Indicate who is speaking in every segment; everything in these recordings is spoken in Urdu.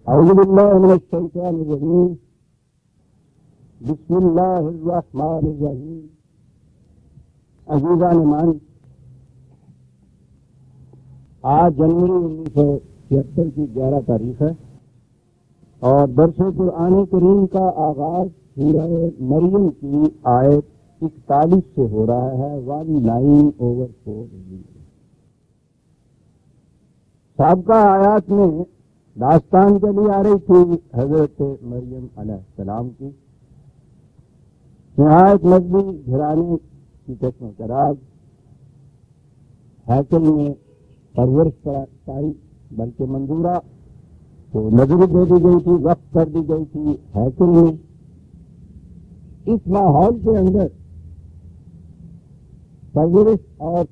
Speaker 1: اعوذ باللہ من الشیطان الرجیم بسم اللہ الرحمن الرحیم. عزیزان مان، آج جنوری 1976 کی 11 تاریخ ہے اور درس قرآن کریم کا آغاز سورہ مریم کی آیت 41 سے ہو رہا ہے. 19/4. سابقہ آیات میں داستان چلی آ رہی تھی حضرت مریم علیہ السلام کی. نہایت مذہبی گھرانے کی چشم و چراغ، ہیکل میں پرورش پائی، بلکہ منظورہ تو نظر دے دی گئی تھی، وقف کر دی گئی تھی ہیکل میں. اس ماحول کے اندر پرورش اور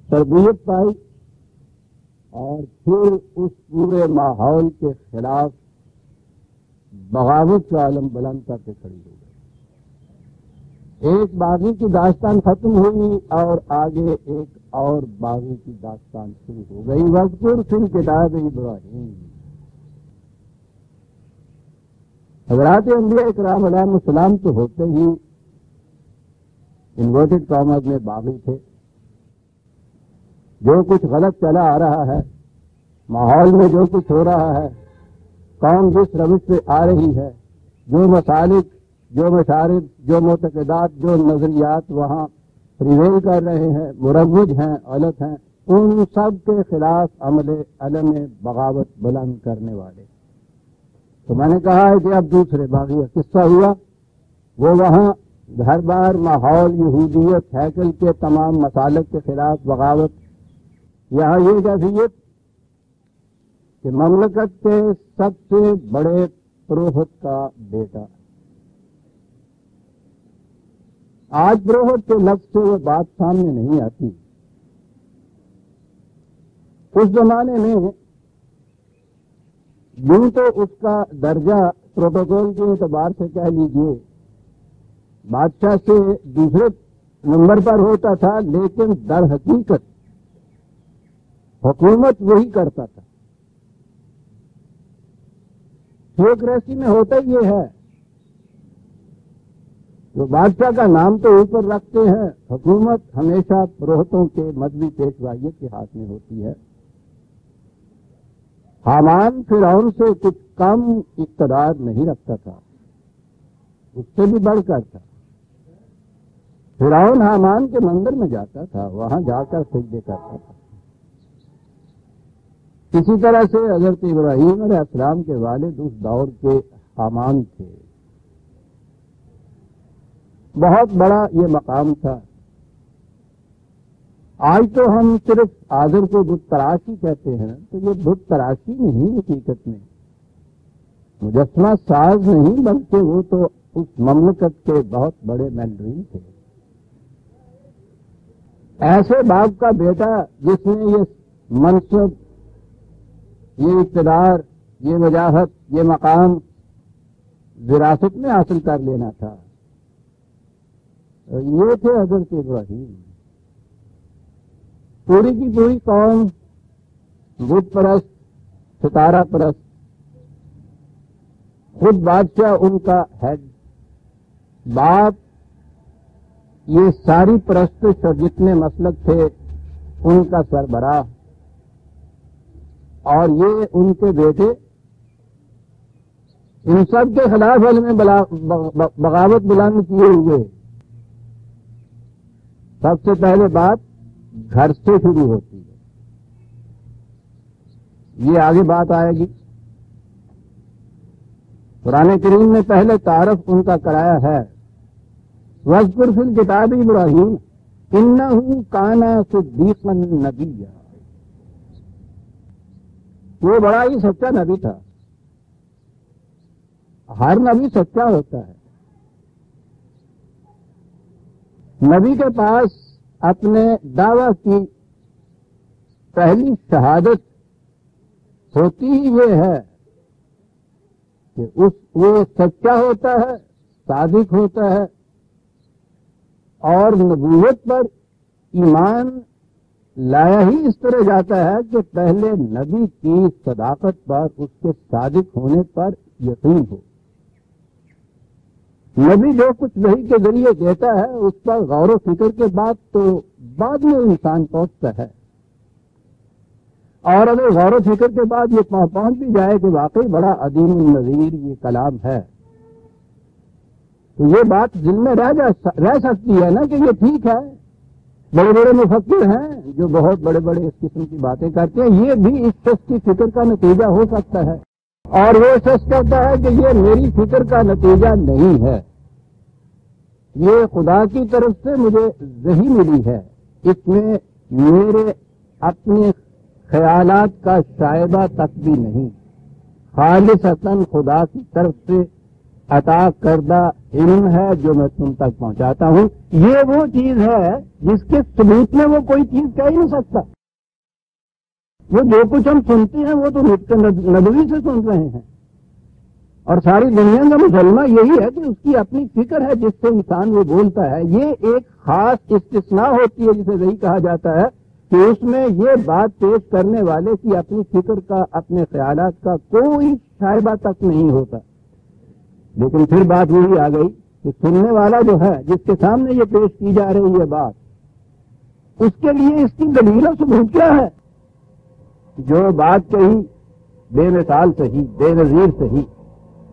Speaker 1: تربیت پائی اور پھر اس پورے ماحول کے خلاف بغاوت کا علم بلند کر کے کھڑی ہو گئی. ایک باغی کی داستان ختم ہوئی اور آگے ایک اور باغی کی داستان شروع ہو گئی. وذکر فی الکتاب ابراہیم. حضرات انبیاء اکرام علیہ السلام تو ہوتے ہی انورٹڈ کامز میں باغی تھے. جو کچھ غلط چلا آ رہا ہے، ماحول میں جو کچھ ہو رہا ہے، قوم جس روش پہ آ رہی ہے، جو مسالک، جو مشارب، جو معتقدات، جو نظریات وہاں پریویل کر رہے ہیں، مروج ہیں، غلط ہیں، ان سب کے خلاف علم بغاوت بلند کرنے والے. تو میں نے کہا ہے کہ اب دوسرے باغی کا قصہ ہوا. وہ وہاں ہر بار ماحول، یہودیت، ہیکل کے تمام مسالک کے خلاف بغاوت. یہاں یہ کیفیت کہ مملکت کے سب سے بڑے پروہت کا بیٹا. آج پروہت کے لفظ سے وہ بات سامنے نہیں آتی. اس زمانے میں یوں تو اس کا درجہ پروٹوکول کے اعتبار سے کہہ لیجئے بادشاہ سے دوسرے نمبر پر ہوتا تھا، لیکن در حقیقت حکومت وہی کرتا تھا. تھیوکریسی میں ہوتا یہ ہے، جو بادشاہ کا نام تو اوپر رکھتے ہیں، حکومت ہمیشہ پروہتوں کے مذہبی پیشوائیت کے ہاتھ میں ہوتی ہے. حامان فرعون سے کچھ کم اقتدار نہیں رکھتا تھا، اس سے بھی بڑھ کر تھا. فرعون حامان کے مندر میں جاتا تھا، وہاں جا کر سجدے کرتا تھا. اسی طرح سے حضرت ابراہیم علیہ السلام کے والد اس دور کے حامان تھے. بہت بڑا یہ مقام تھا. آج تو ہم صرف آذر کو بت تراشی کہتے ہیں، تو یہ بت تراشی نہیں، حقیقت میں مجسمہ ساز نہیں، بلکہ وہ تو اس مملکت کے بہت بڑے مینڈرین تھے. ایسے باپ کا بیٹا جس نے یہ منصب، یہ اقتدار، یہ وجاہت، یہ مقام وراثت میں حاصل کر لینا تھا، یہ تھے حضرت ابراہیم. پوری کی پوری قوم بت پرست، ستارہ پرست، خود بادشاہ ان کا ہیڈ، باپ، یہ ساری پرستش اور جتنے مسلک تھے ان کا سربراہ، اور یہ ان کے بیٹے. ان سب کے خلاف علم بغاوت بلند کیے ہوئے. سب سے پہلے بات گھر سے شروع ہوتی ہے. یہ آگے بات آئے گی. قرآن کریم نے پہلے تعارف ان کا کرایا ہے. وذکر فی الکتاب ابراہیم انہ کان صدیقا نبیا. وہ بڑا ہی سچا نبی تھا. ہر نبی سچا ہوتا ہے. نبی کے پاس اپنے دعویٰ کی پہلی شہادت ہوتی ہی یہ ہے کہ وہ سچا ہوتا ہے، صادق ہوتا ہے، اور نبوت پر ایمان لایا ہی اس طرح جاتا ہے کہ پہلے نبی کی صداقت پر، اس کے صادق ہونے پر یقین ہو. نبی جو کچھ وحی کے ذریعے دیتا ہے اس پر غور و فکر کے بعد تو بعد میں انسان پہنچتا ہے، اور اگر غور و فکر کے بعد یہ پہنچ بھی جائے کہ واقعی بڑا عظیم النظیر یہ کلام ہے، تو یہ بات دل میں رہ سکتی ہے نا کہ یہ ٹھیک ہے. بڑے بڑے مفکر ہیں جو بہت بڑے بڑے اس قسم کی باتیں کرتے ہیں، یہ بھی اس شخص کی فکر کا نتیجہ ہو سکتا ہے، اور وہ شخص کہتا ہے کہ یہ میری فکر کا نتیجہ نہیں ہے، یہ خدا کی طرف سے مجھے وحی ملی ہے، اس میں میرے اپنے خیالات کا شائبہ تک بھی نہیں، خالصتاً خدا کی طرف سے عطا کردہ علم ہے جو میں تم تک پہنچاتا ہوں. یہ وہ چیز ہے جس کے ثبوت میں وہ کوئی چیز کہہ ہی نہیں سکتا. وہ جو کچھ ہم سنتے ہیں وہ تو نطق نبوی سے سن رہے ہیں، اور ساری دنیا کا مسلمہ یہی ہے کہ اس کی اپنی فکر ہے جس سے انسان وہ بولتا ہے. یہ ایک خاص استثناء ہوتی ہے جسے وہی کہا جاتا ہے کہ اس میں یہ بات پیش کرنے والے کی اپنی فکر کا، اپنے خیالات کا کوئی شائبہ تک نہیں ہوتا. لیکن پھر بات وہی آ گئی کہ سننے والا جو ہے جس کے سامنے یہ پیش کی جا رہی ہے بات، اس کے لیے اس کی دلیل و ثبوت کیا ہے؟ جو بات کہی بے مثال صحیح، بے نظیر صحیح،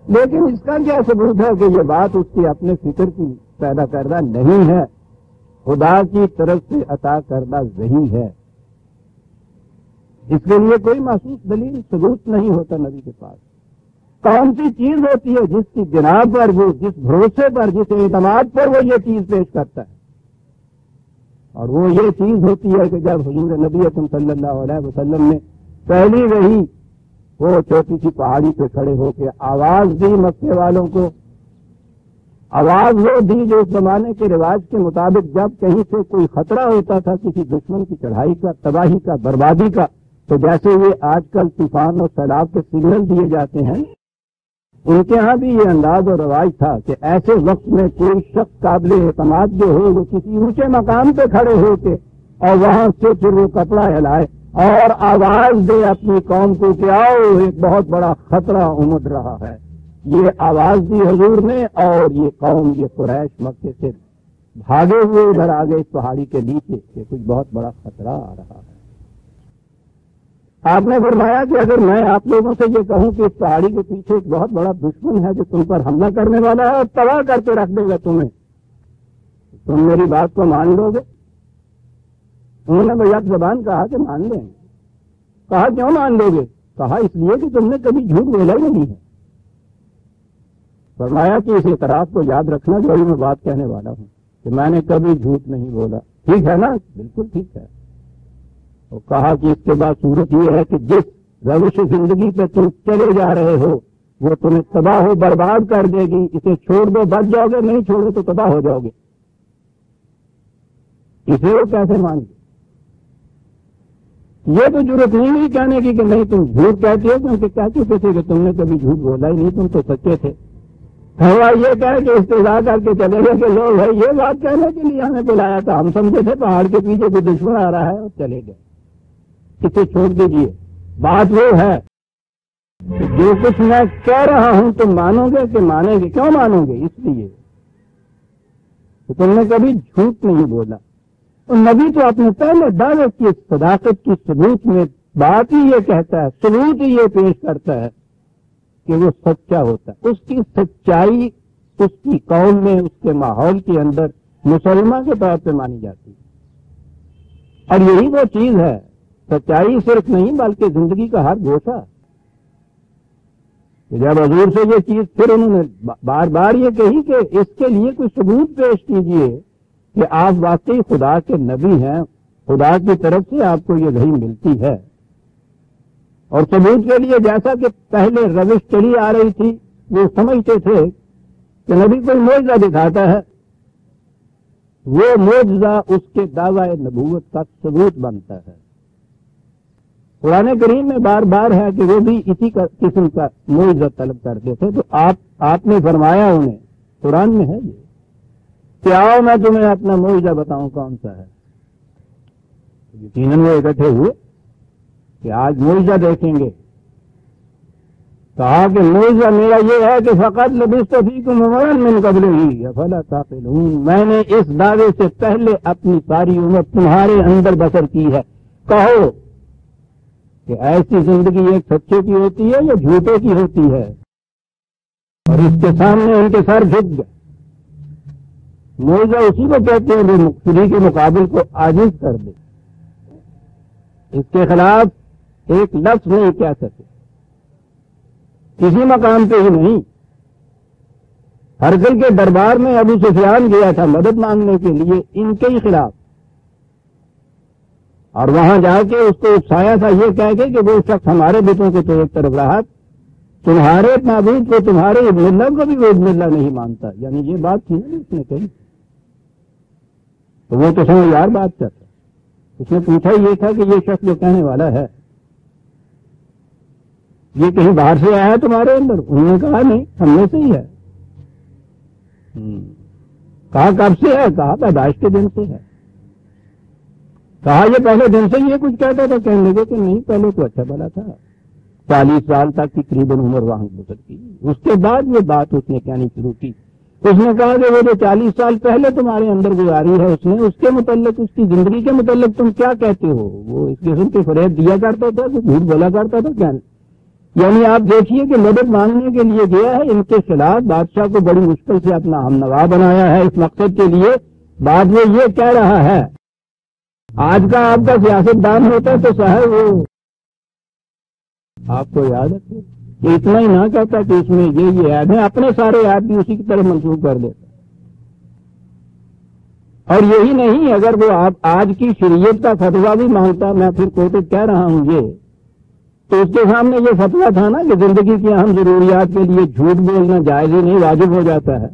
Speaker 1: لیکن اس کا کیا ثبوت ہے کہ یہ بات اس کی اپنے فکر کی پیدا کردہ نہیں ہے، خدا کی طرف سے عطا کردہ وحی ہے. اس کے لیے کوئی محسوس دلیل ثبوت نہیں ہوتا نبی کے پاس. کون سی چیز ہوتی ہے جس کی بناء پر وہ، جس بھروسے پر، جس اعتماد پر وہ یہ چیز پیش کرتا ہے؟ اور وہ یہ چیز ہوتی ہے کہ جب حضور نبی اکرم صلی اللہ علیہ وسلم نے پہلی وحی وہ چھوٹی سی پہاڑی پہ کھڑے ہو کے آواز دی مکے والوں کو، آواز وہ دی جو اس زمانے کے رواج کے مطابق جب کہیں سے کوئی خطرہ ہوتا تھا کسی دشمن کی چڑھائی کا، تباہی کا، بربادی کا، تو جیسے یہ آج کل طوفان اور سیلاب کے سگنل دیے جاتے ہیں، ان کے ہاں بھی یہ انداز اور رواج تھا کہ ایسے وقت میں کوئی شخص قابل اعتماد جو ہو وہ کسی اونچے مقام پہ کھڑے ہو کے اور وہاں سے پھر وہ کپڑا ہلائے اور آواز دے اپنی قوم کو کہ آؤ ایک بہت بڑا خطرہ امڈ رہا ہے. یہ آواز دی حضور نے، اور یہ قوم، یہ قریش مکے سے بھاگے ہوئے ادھر آ گئے اس پہاڑی کے نیچے کہ کچھ بہت بڑا خطرہ آ رہا ہے. آپ نے فرمایا کہ اگر میں آپ لوگوں سے یہ کہوں کہ اس پہاڑی کے پیچھے ایک بہت بڑا دشمن ہے جو تم پر حملہ کرنے والا ہے اور تباہ کر کے رکھ دے گا تمہیں، تم میری بات کو مان لو گے؟ انہوں نے بیک زبان کہا کہ مان لیں. کہا کیوں مان لو گے؟ کہا اس لیے کہ تم نے کبھی جھوٹ بولا ہی نہیں ہے. فرمایا کہ اس اعتراف کو یاد رکھنا جو میں بات کہنے والا ہوں کہ میں نے کبھی جھوٹ نہیں بولا. ٹھیک ہے نا؟ بالکل ٹھیک ہے. اور کہا کہ اس کے بعد صورت یہ ہے کہ جس روش زندگی پہ تم چلے جا رہے ہو وہ تمہیں تباہ و برباد کر دے گی. اسے چھوڑ دو بچ جاؤ گے، نہیں چھوڑو تو تباہ ہو جاؤ گے. اسے وہ کیسے مان گے؟ یہ تو ضرورت نہیں ہوئی کہنے کی کہ نہیں تم جھوٹ کہتے ہو، کیونکہ کہہ چکے تھے کہ تم نے کبھی جھوٹ بولا ہی نہیں، تم تو سچے تھے. ہوا یہ کہہ کہ استضاء کر کے چلے گئے کہ لوگ بھائی یہ بات کہنے کے لیے ہمیں بلایا تھا، ہم سمجھے تھے پہاڑ کے پیچھے کوئی دشمن آ رہا ہے، اور چلے گئے. اسے چھوڑ دیجیے. بات وہ ہے کہ جو کچھ میں کہہ رہا ہوں تم مانو گے کہ مانیں گے؟ کیوں مانو گے؟ اس لیے کہ تم نے کبھی جھوٹ نہیں بولا. اور نبی تو اپنے پہلے دعوے کی صداقت کی ثبوت میں بات ہی یہ کہتا ہے، ثبوت ہی یہ پیش کرتا ہے کہ وہ سچا ہوتا ہے. اس کی سچائی اس کی قوم میں، اس کے ماحول کے اندر مسلمان کے طور پہ مانی جاتی ہے. اور یہی وہ چیز ہے، سچائی صرف نہیں بلکہ زندگی کا ہر گوشہ. جب حضور سے یہ چیز پھر انہوں نے بار بار یہ کہی کہ اس کے لیے کوئی ثبوت پیش کیجئے کہ آپ واقعی خدا کے نبی ہیں، خدا کی طرف سے آپ کو یہ وحی ملتی ہے. اور ثبوت کے لیے جیسا کہ پہلے روش چلی آ رہی تھی، وہ سمجھتے تھے کہ نبی کوئی معجزہ دکھاتا ہے، وہ معجزہ اس کے دعوی نبوت کا ثبوت بنتا ہے. قرآن کریم میں بار بار ہے کہ وہ بھی اسی قسم کا معجزہ طلب کرتے تھے. تو آپ نے فرمایا انہیں، قرآن میں ہے یہ کہ آؤ میں تمہیں اپنا معجزہ بتاؤں کون سا ہے. یقیناً وہ اکٹھے ہوئے کہ آج معجزہ دیکھیں گے. کہا کہ معجزہ میرا یہ ہے کہ فقط لبثت فیکم عمرا من قبلہ افلا تعقلون، میں نے اس دعوے سے پہلے اپنی ساری عمر تمہارے اندر بسر کی ہے. کہو کہ ایسی زندگی ایک سچے کی ہوتی ہے یا جھوٹے کی ہوتی ہے؟ اور اس کے سامنے ان کے سر جھک گئے. معجزہ اسی کو کہتے ہیں جو مقتدی کے مقابل کو عاجز کر دے، اس کے خلاف ایک لفظ نہیں کہہ سکے، کسی مقام پہ ہی نہیں. ہرقل کے دربار میں ابو سفیان گیا تھا مدد مانگنے کے لیے ان کے ہی خلاف، اور وہاں جا کے اس کو اکسایا تھا یہ کہہ کے کہ وہ شخص ہمارے بتوں کو تو ایک طرف رہا، تمہارے معبود کو، تمہارے ابن اللہ کو بھی وہ ابن اللہ نہیں مانتا. یعنی یہ بات تھی نا اس نے کہی، تو وہ تو سمجھدار بات کرتا. اس نے پوچھا یہ تھا کہ یہ شخص جو کہنے والا ہے یہ کہیں باہر سے آیا ہے تمہارے اندر؟ انہوں نے کہا نہیں، ہم میں سے ہی ہے. کہا کب سے ہے؟ کہا پیدائش کے دن سے ہے. کہا یہ پہلے دن سے یہ کچھ کہتا تھا؟ کہنے لگے کہ نہیں، پہلے تو اچھا بھلا تھا، 40 سال تک تقریباً عمر وہاں گزر کی. اس کے بعد یہ بات اس نے کہنی شروع کی. اس نے کہا کہ وہ جو 40 سال پہلے تمہارے اندر گزاری ہے اس نے، اس کے متعلق، اس کی زندگی کے متعلق تم کیا کہتے ہو؟ وہ اس قسم کے فریب دیا کرتا تھا، جھوٹ بولا کرتا تھا. کیا یعنی آپ دیکھیے کہ مدد مانگنے کے لیے گیا ہے، ان کے خلاف بادشاہ کو بڑی مشکل سے اپنا ہمنوا بنایا ہے اس مقصد کے لیے. بعد میں یہ کہہ رہا ہے، آج کا آپ کا سیاست دان ہوتا تو صاحب وہ آپ کو یاد ہے کہ اتنا ہی نہ کہتا کہ اس میں یہ عیب ہے، اپنے سارے عیب بھی اسی کی طرف منسوخ کر دیتا. اور یہی نہیں، اگر وہ آپ آج کی شریعت کا فتویٰ بھی مانگتا، میں پھر کوٹڈ کہہ رہا ہوں یہ، تو اس کے سامنے یہ فتویٰ تھا نا کہ زندگی کی اہم ضروریات کے لیے جھوٹ بولنا جائز ہی نہیں، واجب ہو جاتا ہے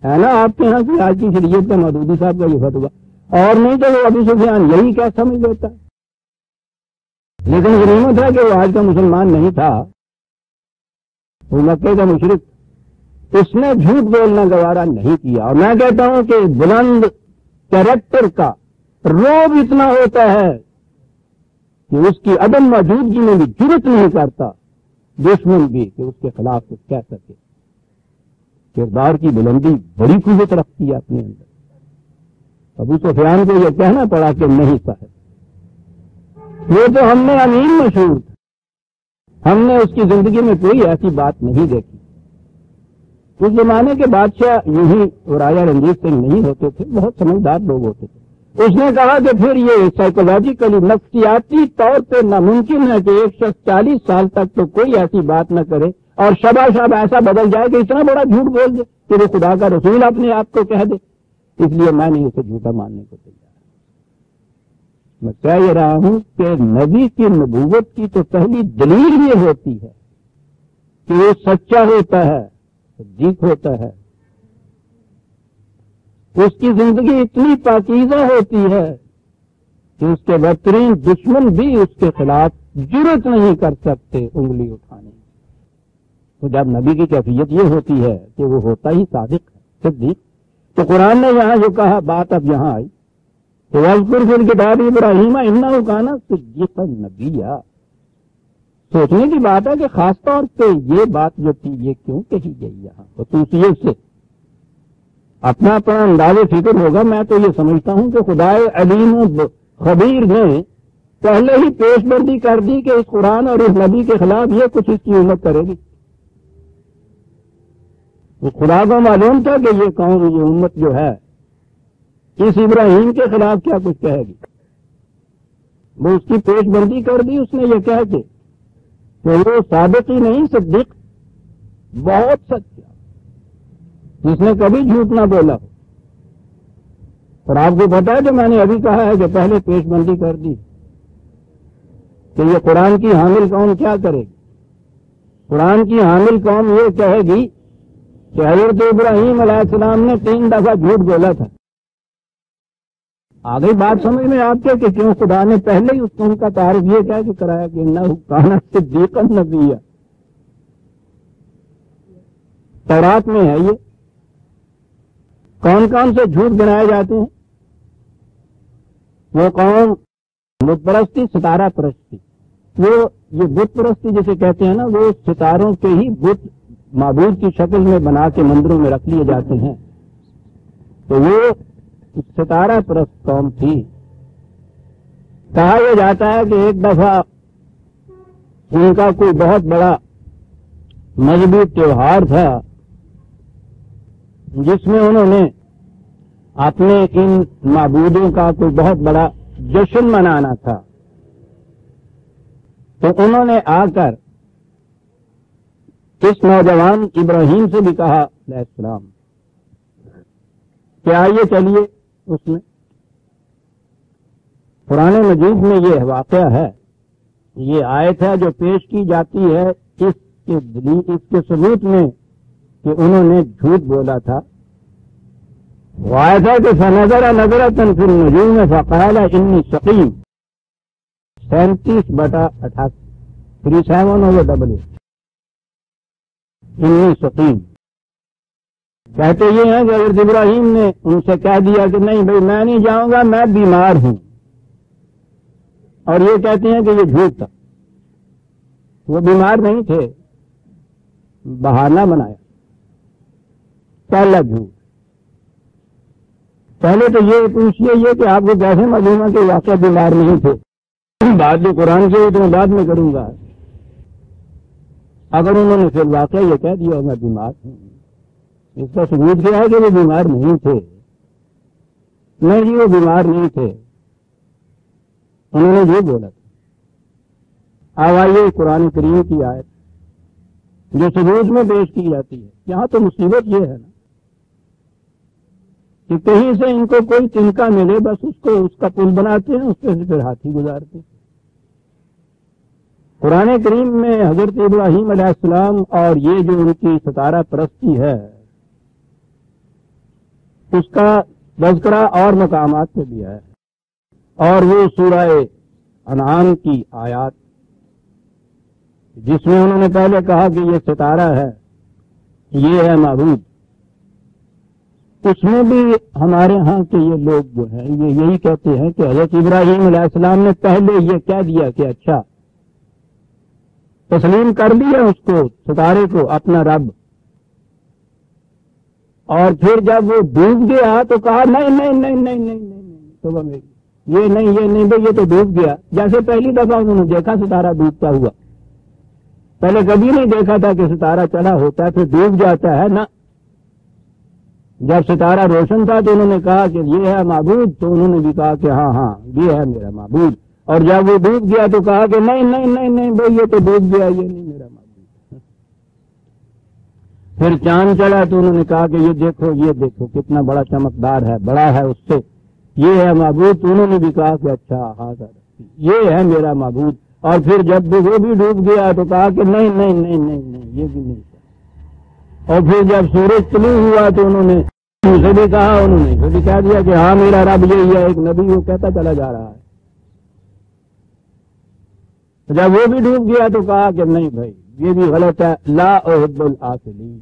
Speaker 1: نا. آپ کے یہاں سے آج کی شریعت کا مودودی صاحب کا یہ فتویٰ، اور نہیں تو وہ ابو سفیان یہی کیا سمجھ لیتا. لیکن غنیمت ہے کہ وہ آج کا مسلمان نہیں تھا، وہ مکے کا مشرک. اس نے جھوٹ بولنا گوارا نہیں کیا. اور میں کہتا ہوں کہ بلند کیریکٹر کا روب اتنا ہوتا ہے کہ اس کی عدم موجودگی میں بھی جرت نہیں کرتا دشمن بھی کہ اس کے خلاف کچھ کہہ سکے. کردار کی بلندی بڑی قوت رکھتی ہے اپنے اندر. ابو سفیان کو یہ کہنا پڑا کہ نہیں صاحب، وہ تو ہم نے امین مشہور تھا، ہم نے اس کی زندگی میں کوئی ایسی بات نہیں دیکھی. اس زمانے کے بادشاہ یہی راجا رنجیت سنگھ نہیں ہوتے تھے، بہت سمجھدار لوگ ہوتے تھے. اس نے کہا کہ پھر یہ سائیکولوجیکلی نفسیاتی طور پہ ناممکن ہے کہ ایک شخص 40 سال تک تو کوئی ایسی بات نہ کرے اور شبہ شب ایسا بدل جائے کہ اتنا بڑا جھوٹ بول دے کہ وہ خدا کا رسول اپنے آپ کو کہہ دے. اس لیے میں نہیں اسے جھوٹا ماننے کو تیار. میں کہہ رہا ہوں کہ نبی کی نبوت کی تو پہلی دلیل یہ ہوتی ہے کہ وہ سچا ہوتا ہے، صدیق ہوتا ہے، اس کی زندگی اتنی پاکیزہ ہوتی ہے کہ اس کے بدترین دشمن بھی اس کے خلاف جرت نہیں کر سکتے انگلی اٹھانے. تو جب نبی کی کیفیت یہ ہوتی ہے کہ وہ ہوتا ہی صادق ہے، صدیق، تو قرآن نے یہاں جو کہا بات اب یہاں آئی کہ وَاذْكُرْ فِي الْكِتَابِ إِبْرَاهِيمَ إِنَّهُ كَانَ صِدِّيقًا نَبِيًّا. سوچنے کی بات ہے کہ خاص طور پہ یہ بات جو تھی یہ کیوں کہی گئی یہاں خصوصیت سے. اپنا اپنا انداز فکر ہوگا. میں تو یہ سمجھتا ہوں کہ خدائے علیم و خبیر نے پہلے ہی پیش بندی کر دی کہ اس قرآن اور اس نبی کے خلاف یہ کچھ اس کی امت کرے گی. اس خدا کو معلوم تھا کہ یہ قوم، یہ امت جو ہے اس ابراہیم کے خلاف کیا کچھ کہے گی. وہ اس کی پیش بندی کر دی اس نے یہ کہہ کے کہ وہ صادق ہی نہیں، صدیق، بہت سچا، جس نے کبھی جھوٹ نہ بولا ہو. اور آپ کو پتا ہے جو میں نے ابھی کہا ہے کہ پہلے پیش بندی کر دی کہ یہ قرآن کی حامل قوم کیا کرے گی. قرآن کی حامل قوم یہ کہے گی کہ حضرت ابراہیم علیہ السلام نے 3 دفعہ جھوٹ بولا تھا. آگئی بات سمجھ میں آپ کے کہ کیوں خدا نے پہلے ہی اس کو ان کا تعارف یہ کہہ کے کرایا کہ انہ کان صدیقا نبیّا. تورات میں ہے یہ. کون کون سے جھوٹ گنائے جاتے ہیں؟ وہ قوم بت پرستی، ستارہ پرستی، یہ بت پرستی جسے کہتے ہیں نا، وہ ستاروں کے ہی بت معبود کی شکل میں بنا کے مندروں میں رکھ لیے جاتے ہیں، تو وہ ستارہ پرست قوم تھی۔ کہا یہ جاتا ہے کہ ایک دفعہ ان کا کوئی بہت بڑا مذہبی تیوہار تھا جس میں انہوں نے اپنے ان معبودوں کا کوئی بہت بڑا جشن منانا تھا، تو انہوں نے آ کر اس نوجوان ابراہیم سے بھی کہا علیہ السلام کہ آئیے چلیے اس میں۔ قرآن مجید میں یہ واقعہ ہے، یہ آیت ہے جو پیش کی جاتی ہے اس کے ثبوت میں کہ انہوں نے جھوٹ بولا تھا۔ وہ آیت ہے کہ فنظر نظرۃ فی النجوم فقال انی سقیم، 37/88 37 انی سقیم۔ کہتے یہ ہیں کہ حضرت ابراہیم نے ان سے کہہ دیا کہ نہیں بھائی میں نہیں جاؤں گا، میں بیمار ہوں، اور یہ کہتے ہیں کہ یہ جھوٹ تھا، وہ بیمار نہیں تھے، بہانہ بنایا، پہلا جھوٹ۔ پہلے تو یہ پوچھئے یہ کہ آپ کو کیسے معلوم ہے کہ واقعہ بیمار نہیں تھے؟ بات جو قرآن سے تو میں بعد میں کروں گا۔ اگر انہوں نے پھر واقعہ یہ کہہ دیا میں بیمار ہوں، اس کا ثبوت کیا ہے کہ وہ بیمار نہیں تھے؟ نہیں جی وہ بیمار نہیں تھے، انہوں نے یہ بولا تھا۔ اب آئیے قرآن کریم کی آیت جو ثبوت میں پیش کی جاتی ہے۔ یہاں تو مصیبت یہ ہے نا کہ کہیں سے ان کو کوئی تنکا ملے بس اس کا پل بناتے ہیں، اس پہ سے پھر ہاتھی گزارتے ہیں۔ قرآن کریم میں حضرت ابراہیم علیہ السلام اور یہ جو ان کی ستارہ پرستی ہے اس کا تذکرہ اور مقامات پہ بھی ہے، اور وہ سورہ انعام کی آیات جس میں انہوں نے پہلے کہا کہ یہ ستارہ ہے، یہ ہے معبود، اس میں بھی ہمارے ہاں کے یہ لوگ جو ہیں یہ یہی کہتے ہیں کہ حضرت ابراہیم علیہ السلام نے پہلے یہ کہہ دیا کہ اچھا تسلیم کر لیا اس کو، ستارے کو اپنا رب، اور پھر جب وہ ڈوب گیا تو کہا نہیں نہیں نہیں نہیں نہیں نہیں توبہ میری، یہ نہیں بھائی یہ تو ڈوب گیا۔ جیسے پہلی دفعہ انہوں نے دیکھا ستارہ ڈوبتا ہوا، پہلے کبھی نہیں دیکھا تھا کہ ستارہ چلا ہوتا ہے پھر ڈوب جاتا ہے نا۔ جب ستارہ روشن تھا تو انہوں نے کہا کہ یہ ہے معبود، تو انہوں نے بھی کہا کہ ہاں ہاں یہ ہے میرا معبود، اور جب وہ ڈوب گیا تو کہا کہ نہیں نہیں نہیں نہیں بھائی یہ تو ڈوب گیا، یہ نہیں میرا معبود۔ پھر چاند چلا تو انہوں نے کہا کہ یہ دیکھو کتنا بڑا چمکدار ہے، بڑا ہے اس سے، یہ ہے معبود، تو انہوں نے بھی کہا کہ اچھا ہاں یہ ہے میرا معبود۔ اور پھر جب وہ بھی ڈوب گیا تو کہا کہ نہیں نہیں نہیں نہیں نہیں یہ بھی نہیں۔ اور پھر جب سورج طلوع ہوا تو انہوں نے اسے بھی کہا، انہوں نے اسے بھی کہہ دیا کہ ہاں میرا رب یہی ہے، ایک نبی وہ کہتا چلا جا رہا ہے۔ جب وہ بھی ڈوب گیا تو کہا کہ نہیں بھائی یہ بھی غلط ہے، لا احب الآفلین،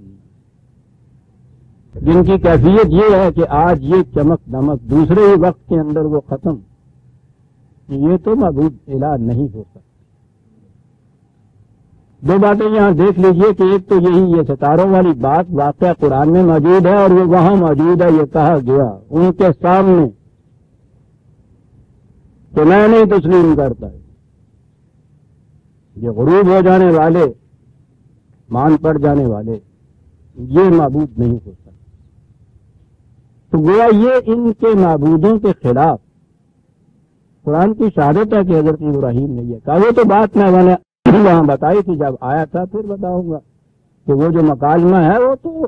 Speaker 1: جن کی کیفیت یہ ہے کہ آج یہ چمک دمک دوسرے ہی وقت کے اندر وہ ختم، یہ تو معبود الہ نہیں ہو سکتا۔ دو باتیں یہاں دیکھ لیجئے کہ ایک تو یہی یہ ستاروں والی بات واقعہ قرآن میں موجود ہے اور وہ وہاں موجود ہے، یہ کہا گیا ان کے سامنے کہ میں نہیں تسلیم کرتا۔ یہ غروب ہو جانے والے، مان پڑ جانے والے، یہ معبود نہیں ہو سکتا۔ تو گویا یہ ان کے معبودوں کے خلاف قرآن کی شہادت ہے کہ حضرت ابراہیم نے یہ کہا۔ وہ تو بات میں نے وہاں بتائی تھی جب آیا تھا، پھر بتاؤں گا کہ وہ جو مکالمہ ہے وہ تو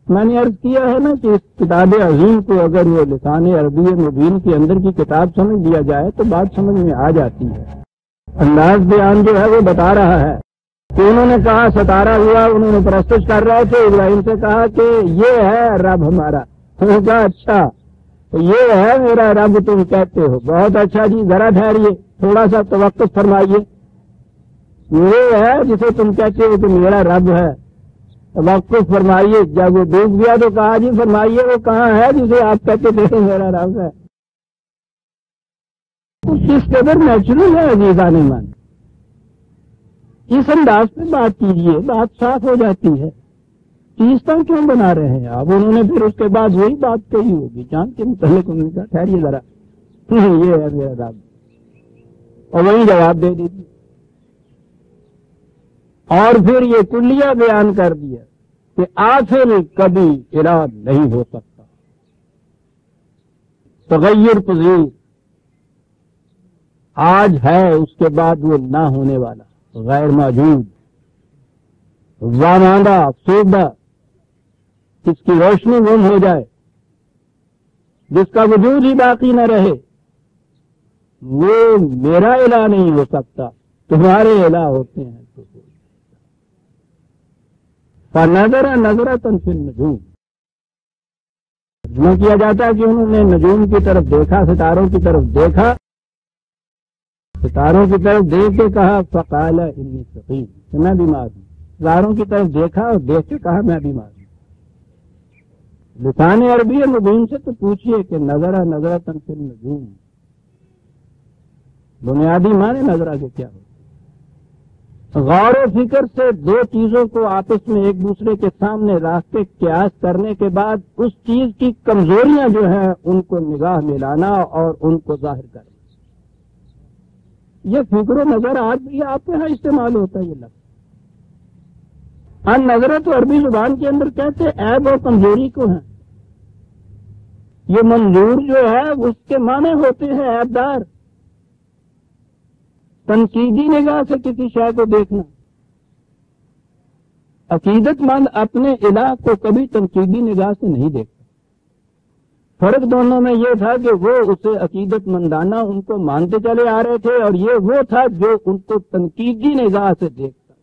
Speaker 1: میں نے عرض کیا ہے نا کہ اس کتاب عظیم کو اگر وہ لسان عربی مبین کے اندر کی کتاب سمجھ لیا جائے تو بات سمجھ میں آ جاتی ہے۔ انداز بیان جو ہے وہ بتا رہا ہے کہ انہوں نے کہا ستارہ ہوا، انہوں نے پرستش کر رہے تھے، ابراہیم سے کہا کہ یہ ہے رب ہمارا، انہوں نے کہا اچھا یہ ہے میرا رب تم کہتے ہو، بہت اچھا جی ذرا ٹھہریے، تھوڑا سا توقف فرمائیے، یہ ہے جسے تم کہتے ہو کہ میرا رب ہے، توقف فرمائیے۔ جب وہ ڈوب گیا تو کہا جی فرمائیے وہ کہاں ہے جسے آپ کہتے تھے میرا رب ہے۔ اس قدر نیچرل ہے عزیزان من. اس انداز پہ بات کیجیے، بات صاف ہو جاتی ہے. تیستا کیوں بنا رہے ہیں آپ؟ انہوں نے پھر اس کے بعد وہی بات کہی ہوگی چاند کے متعلق. انہوں نے کہا ٹھہریے ذرا، یہ ہے میرا رب، اور وہی جواب دے دیجیے. اور پھر یہ کلیہ بیان کر دیا کہ آخر کبھی اراد نہیں ہو سکتا، تغیر پذیر، آج ہے اس کے بعد وہ نہ ہونے والا، غیر موجود، واماندہ، افسردہ، جس کی روشنی گم ہو جائے، جس کا وجود ہی باقی نہ رہے، وہ میرا الہ نہیں ہو سکتا، تمہارے الہ ہوتے ہیں. فنظر نظرۃ فی النجوم، ترجمہ کیا جاتا ہے کہ انہوں نے نجوم کی طرف دیکھا، ستاروں کی طرف دیکھا، ستاروں کی طرف دیکھ کے کہا فقال انی سقیم، میں بیمار ہوں. ستاروں کی طرف دیکھا اور دیکھ کے کہا میں بیمار ہوں. لسان عربی مبین سے تو پوچھئے کہ نظرہ نظرۃ فی النجوم بنیادی معنی نظرہ کے کیا ہو. غور و فکر سے دو چیزوں کو آپس میں ایک دوسرے کے سامنے رکھ کے قیاس کرنے کے بعد اس چیز کی کمزوریاں جو ہیں ان کو نگاہ میں لانا اور ان کو ظاہر کرنا. یہ فکر و نظر آج بھی آپ کے ہاں استعمال ہوتا ہے یہ لفظ. ان نظرہ تو عربی زبان کے اندر کہتے عیب اور کمزوری کو ہیں. یہ منظور جو ہے اس کے معنی ہوتے ہیں عیب دار، تنقیدی نگاہ سے کسی شے کو دیکھنا. عقیدت مند اپنے الہ کو کبھی تنقیدی نگاہ سے نہیں دیکھتا. فرق دونوں میں یہ تھا کہ وہ اسے عقیدت مندانہ ان کو مانتے چلے آ رہے تھے، اور یہ وہ تھا جو ان کو تنقیدی نگاہ سے دیکھتا.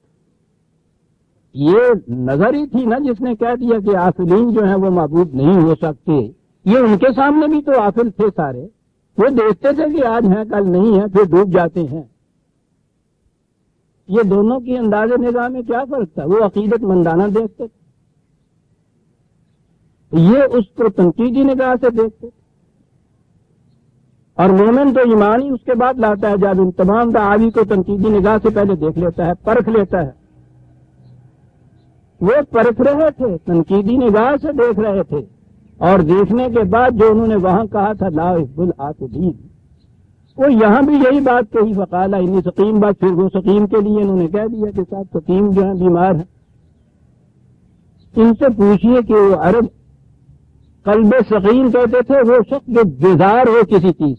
Speaker 1: یہ نظر ہی تھی نا جس نے کہہ دیا کہ آفلین جو ہیں وہ معبود نہیں ہو سکتے. یہ ان کے سامنے بھی تو آفل تھے سارے، وہ دیکھتے تھے کہ آج ہیں کل نہیں ہیں، پھر ڈوب جاتے ہیں. یہ دونوں کی انداز نگاہ میں کیا فرق تھا؟ وہ عقیدت مندانہ دیکھتے تھے، یہ اس کو تنقیدی نگاہ سے دیکھتے تھے. اور مومن تو ایمان ہی اس کے بعد لاتا ہے جب ان تمام دعاوی کو تنقیدی نگاہ سے پہلے دیکھ لیتا ہے، پرکھ لیتا ہے. وہ پرکھ رہے تھے، تنقیدی نگاہ سے دیکھ رہے تھے، اور دیکھنے کے بعد جو انہوں نے وہاں کہا تھا لا احب العاقلین، وہ یہاں بھی یہی بات کہی فقال انی سقیم. بات پھر وہ سقیم کے لیے انہوں نے کہہ دیا کہ صاحب سقیم جو ہیں بیمار ہیں. ان سے پوچھئے کہ وہ عرب قلب سقیم کہتے تھے وہ شخص جو بیزار ہو کسی چیز.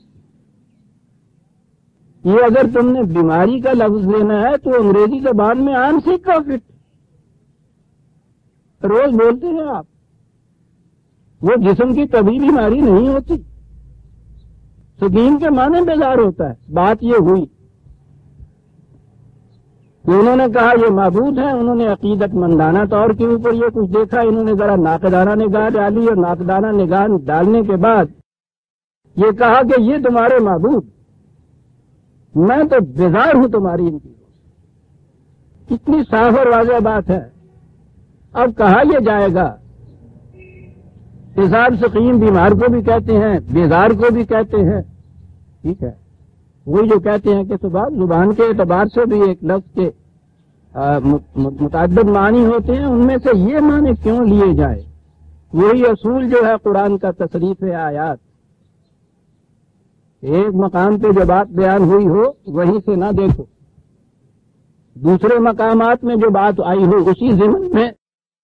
Speaker 1: یہ اگر تم نے بیماری کا لفظ لینا ہے تو انگریزی زبان میں عام سیکھ آف اٹ روز بولتے ہیں آپ. وہ جسم کی کبھی بیماری نہیں ہوتی. سکین کے معنی بیزار ہوتا ہے. بات یہ ہوئی کہ انہوں نے کہا یہ معبود ہیں، انہوں نے عقیدت مندانہ طور کے اوپر یہ کچھ دیکھا، انہوں نے ذرا ناقدانہ نگاہ ڈالی، اور ناقدانہ نگاہ ڈالنے کے بعد یہ کہا کہ یہ تمہارے معبود، میں تو بیزار ہوں تمہاری ان کی. کتنی صاف اور واضح بات ہے. اب کہا یہ جائے گا اظہار سقیم بیمار کو بھی کہتے ہیں، بیزار کو بھی کہتے ہیں. ٹھیک ہے، وہی جو کہتے ہیں کہ زبان کے اعتبار سے بھی ایک لفظ کے متعدد معنی ہوتے ہیں، ان میں سے یہ معنی کیوں لیے جائے؟ وہی اصول جو ہے قرآن کا تصریف آیات. ایک مقام پہ جو بات بیان ہوئی ہو وہیں سے نہ دیکھو، دوسرے مقامات میں جو بات آئی ہو اسی ضمن میں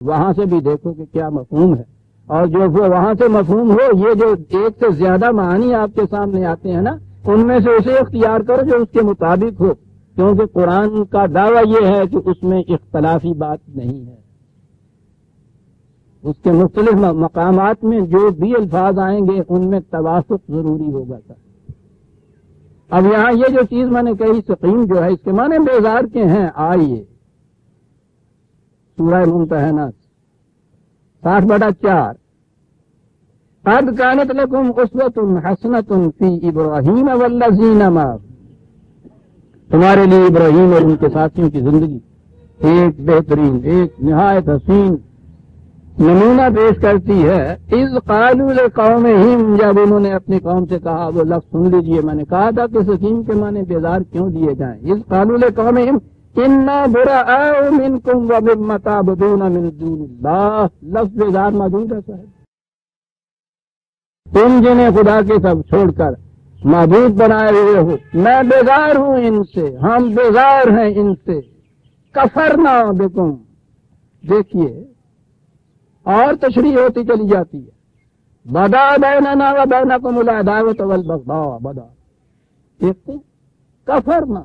Speaker 1: وہاں سے بھی دیکھو کہ کیا مفہوم ہے. اور جو وہ وہاں سے مفہوم ہو، یہ جو ایک سے زیادہ معنی آپ کے سامنے آتے ہیں نا، ان میں سے اسے اختیار کرو جو اس کے مطابق ہو، کیونکہ قرآن کا دعویٰ یہ ہے کہ اس میں اختلافی بات نہیں ہے. اس کے مختلف مقامات میں جو بھی الفاظ آئیں گے ان میں توافق ضروری ہوگا. اب یہاں یہ جو چیز میں نے کہی سقیم جو ہے اس کے معنی بیزار کے ہیں. آئیے سورہ ممتحنہ 60/4 قد كانت لكم اسوة حسنة في ابراہیم والذین معه. تمہارے لیے ابراہیم اور ان کے ساتھیوں کی زندگی ایک بہترین، ایک نہایت حسین نمونہ پیش کرتی ہے، اذ قالوا لقومہم، جب انہوں نے اپنی قوم سے کہا، وہ لفظ سن لیجئے، میں نے کہا تھا کہ سکیم کے معنی بیزار کیوں دیے جائیں. اذ قالوا لقومہم انا براء منکم ومما تعبدون من دون اللہ، لفظ بیزار موجود ہے صاحب. تم جنہیں خدا کے سب چھوڑ کر معبود بنائے ہوئے ہو، میں بیزار ہوں ان سے، ہم بیزار ہیں ان سے. کفرنا بکم، دیکھیے اور تشریح ہوتی چلی جاتی ہے. بدا بیننا و بینکم العداوۃ والبغضاء، بدا دیکھتے کفرنا،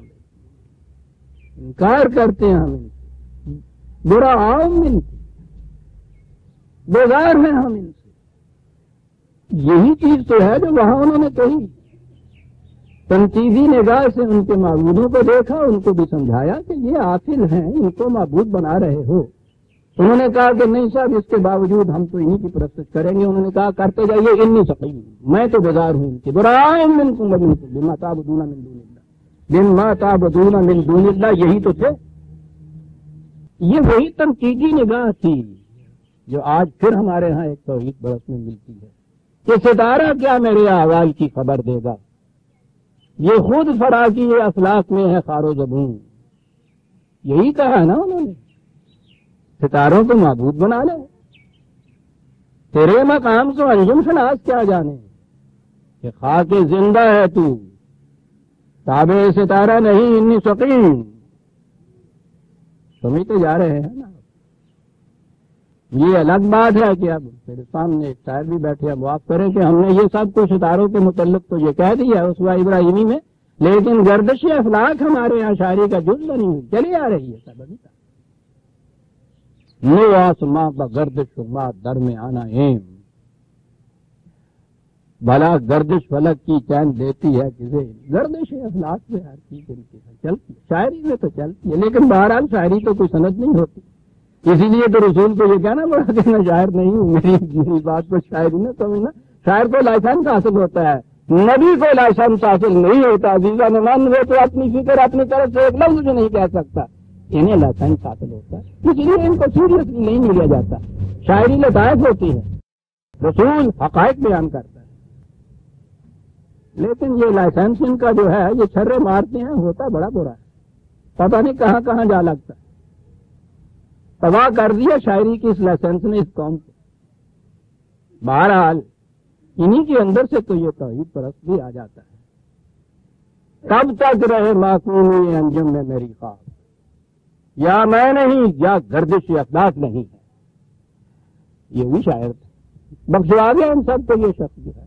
Speaker 1: انکار کرتے ہیں ہم ان سے، برا من، بیزار ہیں ہم ان سے. یہی چیز تو ہے جو وہاں انہوں نے کہی. تنقیدی نگاہ سے ان کے معبودوں کو دیکھا، ان کو بھی سمجھایا کہ یہ عاطل ہیں، ان کو معبود بنا رہے ہو. انہوں نے کہا کہ نہیں صاحب، اس کے باوجود ہم تو انہی کی پرستش کریں گے. انہوں نے کہا کرتے جائیے، انی سقیم، میں تو بیزار ہوں ان کے. براء منکم ومنکم بما تعبدون من دون اللہ، بما تعبدون من دون اللہ، یہی تو تھے. یہ وہی تنقیدی نگاہ تھی جو آج پھر ہمارے ہاں ایک توحید برس میں ملتی ہے کہ ستارہ کیا میرے احوال کی خبر دے گا. یہ خود فراقی افلاک میں ہے خار و زبون. یہی کہا نا انہوں نے، ستاروں کو معبود بنا لے، تیرے مقام کو انجم شناس کیا جانے کہ خاک زندہ ہے تو، تابع ستارہ نہیں، انی سقیم. سمجھتے جا رہے ہیں نا. یہ الگ بات ہے کہ اب میرے سامنے ایک شاعر بھی بیٹھے، اب معاف کریں کہ ہم نے یہ سب کچھ ستاروں کے متعلق تو یہ کہہ دیا ہے اسوہ ابراہیمی میں، لیکن گردش افلاک ہمارے یہاں شاعری کا جز نہیں ہوئی، چلی آ رہی ہے سب ابھی تک. نو آسماں بگردش ما در میں آنا ایم، بھلا گردش فلک کی چین دیتی ہے کسے. گردش افلاک میں ہر چیز ان کی چلتی ہے، شاعری میں تو چلتی ہے، لیکن بہرحال شاعری تو کوئی سند نہیں ہوتی. اسی لیے تو رسول کو یہ کہنا پڑا کہ میں شاعر نہیں ہوں، میری بات کو شاعری نہ سمجھنا. شاعر کو لائسنس حاصل ہوتا ہے، نبی کو لائسنس حاصل نہیں ہوتا. عزیزہ نمان وہ تو اپنی فکر اپنی طرف سے ایک لفظ بھی نہیں کہہ سکتا، انہیں لائسنس حاصل ہوتا ہے. اس لیے ان کو سیریسلی نہیں لیا جاتا. شاعری لطائف ہوتی ہے، رسول حقائق بیان کرتا ہے. لیکن یہ لائسنس ان کا جو ہے یہ چھرے مارتے ہیں، ہوتا بڑا برا ہے، پتہ نہیں کہاں کہاں جا لگتا ہے. تباہ کر دیا شاعری کی اس لائسنس نے اس قوم کو. بہرحال انہی کے اندر سے تو یہ توحید پرست بھی آ جاتا ہے. کب تک رہے معصومی انجم میں میری خواب، یا میں نہیں یا گردش افلاک نہیں ہے. یہ بھی شاعر تھے، بخشوا گیا ان سب کو یہ شخص جو ہے.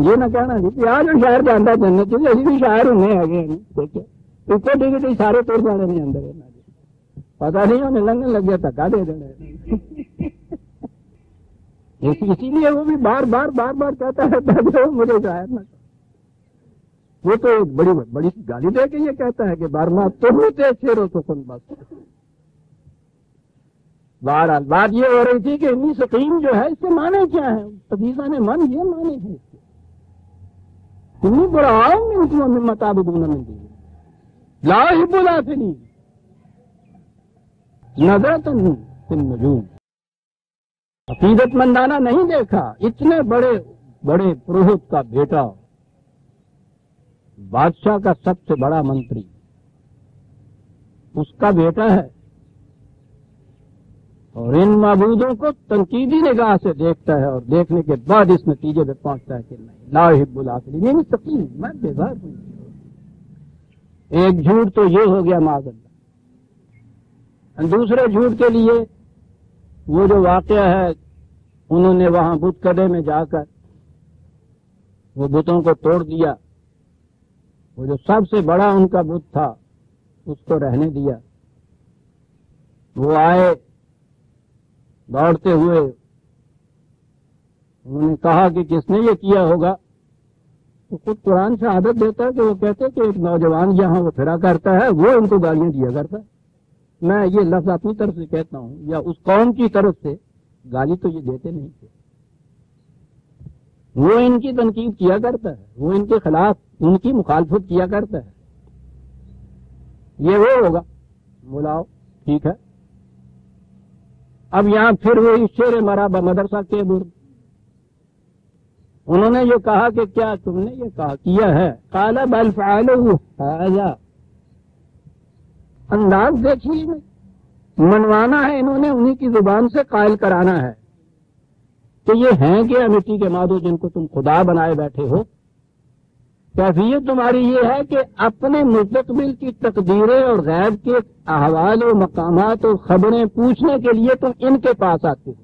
Speaker 1: یہ نہ کہنا جی کہ آج شاعر جانتا جنت چاہیے، ابھی بھی شاعر ہونے آگے دیکھے ٹکٹ ٹکٹ سارے توڑ جانے نہیں اندر، پتا نہیں انہیں لگنے لگ گیا دھکا دے دینے. اسی لیے وہ بھی بار بار بار بار کہتا ہے مجھے شاعر نہ. وہ تو ایک بڑی سی گالی دے کے یہ کہتا ہے کہ بارما تم شیرو تو کن بس. بہرحال بات یہ ہو رہی تھی کہ انی سقیم جو ہے اس کے معنی کیا ہے. حدیثہ نے من یہ معنی ہے اس کے، انی براء منکم مما تعبدون من دون لا احب الافلین نظرۃ فی النجوم. عقیدت مندانہ نہیں دیکھا. اتنے بڑے بڑے پروہت کا بیٹا، بادشاہ کا سب سے بڑا منتری، اس کا بیٹا ہے، اور ان معبودوں کو تنقیدی نگاہ سے دیکھتا ہے، اور دیکھنے کے بعد اس نتیجے پہ پہنچتا ہے کہ نہیں، لا احب الافلین، یعنی سقیم، میں بیزار ہوں. ایک جھوٹ تو یہ ہو گیا معاذ اللہ. دوسرے جھوٹ کے لیے وہ جو واقعہ ہے، انہوں نے وہاں بت کدے میں جا کر وہ بتوں کو توڑ دیا. وہ جو سب سے بڑا ان کا بت تھا اس کو رہنے دیا. وہ آئے دوڑتے ہوئے، انہوں نے کہا کہ کس نے یہ کیا ہوگا. تو خود قرآن سے عادت دیتا ہے کہ وہ کہتے کہ ایک نوجوان یہاں وہ پھرا کرتا ہے، وہ ان کو گالیاں دیا کرتا ہے. میں یہ لفظ اپنی طرف سے کہتا ہوں، یا اس قوم کی طرف سے گالی تو یہ دیتے نہیں تھے. وہ ان کی تنقید کیا کرتا ہے، وہ ان کے خلاف ان کی مخالفت کیا کرتا ہے. یہ وہ ہوگا، بلاؤ ٹھیک ہے. اب یہاں پھر وہی شیر مرحبا مدرسہ کے برد. انہوں نے یہ کہا کہ کیا تم نے یہ کہا کیا ہے؟ قال بل فعلوا هذا. انداز دیکھیے، منوانا ہے انہوں نے، انہی کی زبان سے قائل کرانا ہے کہ یہ ہیں کہ مٹی کے مادو جن کو تم خدا بنائے بیٹھے ہو. کیفیت تمہاری یہ ہے کہ اپنے مستقبل کی تقدیریں اور غیب کے احوال و مقامات اور خبریں پوچھنے کے لیے تم ان کے پاس آتے ہو.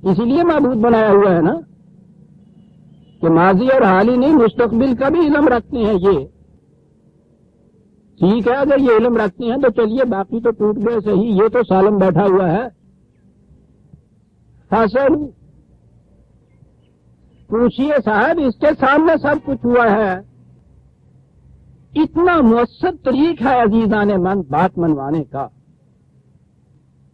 Speaker 1: اسی لیے معبود بنایا ہوا ہے نا کہ ماضی اور حالی نہیں، مستقبل کا بھی علم رکھتے ہیں. یہ ٹھیک ہے، اگر یہ علم رکھتے ہیں تو چلیے، باقی تو ٹوٹ گئے صحیح، یہ تو سالم بیٹھا ہوا ہے. فصل پوچھیے صاحب، اس کے سامنے سب کچھ ہوا ہے. اتنا مؤثر طریق ہے عزیزان من بات منوانے کا.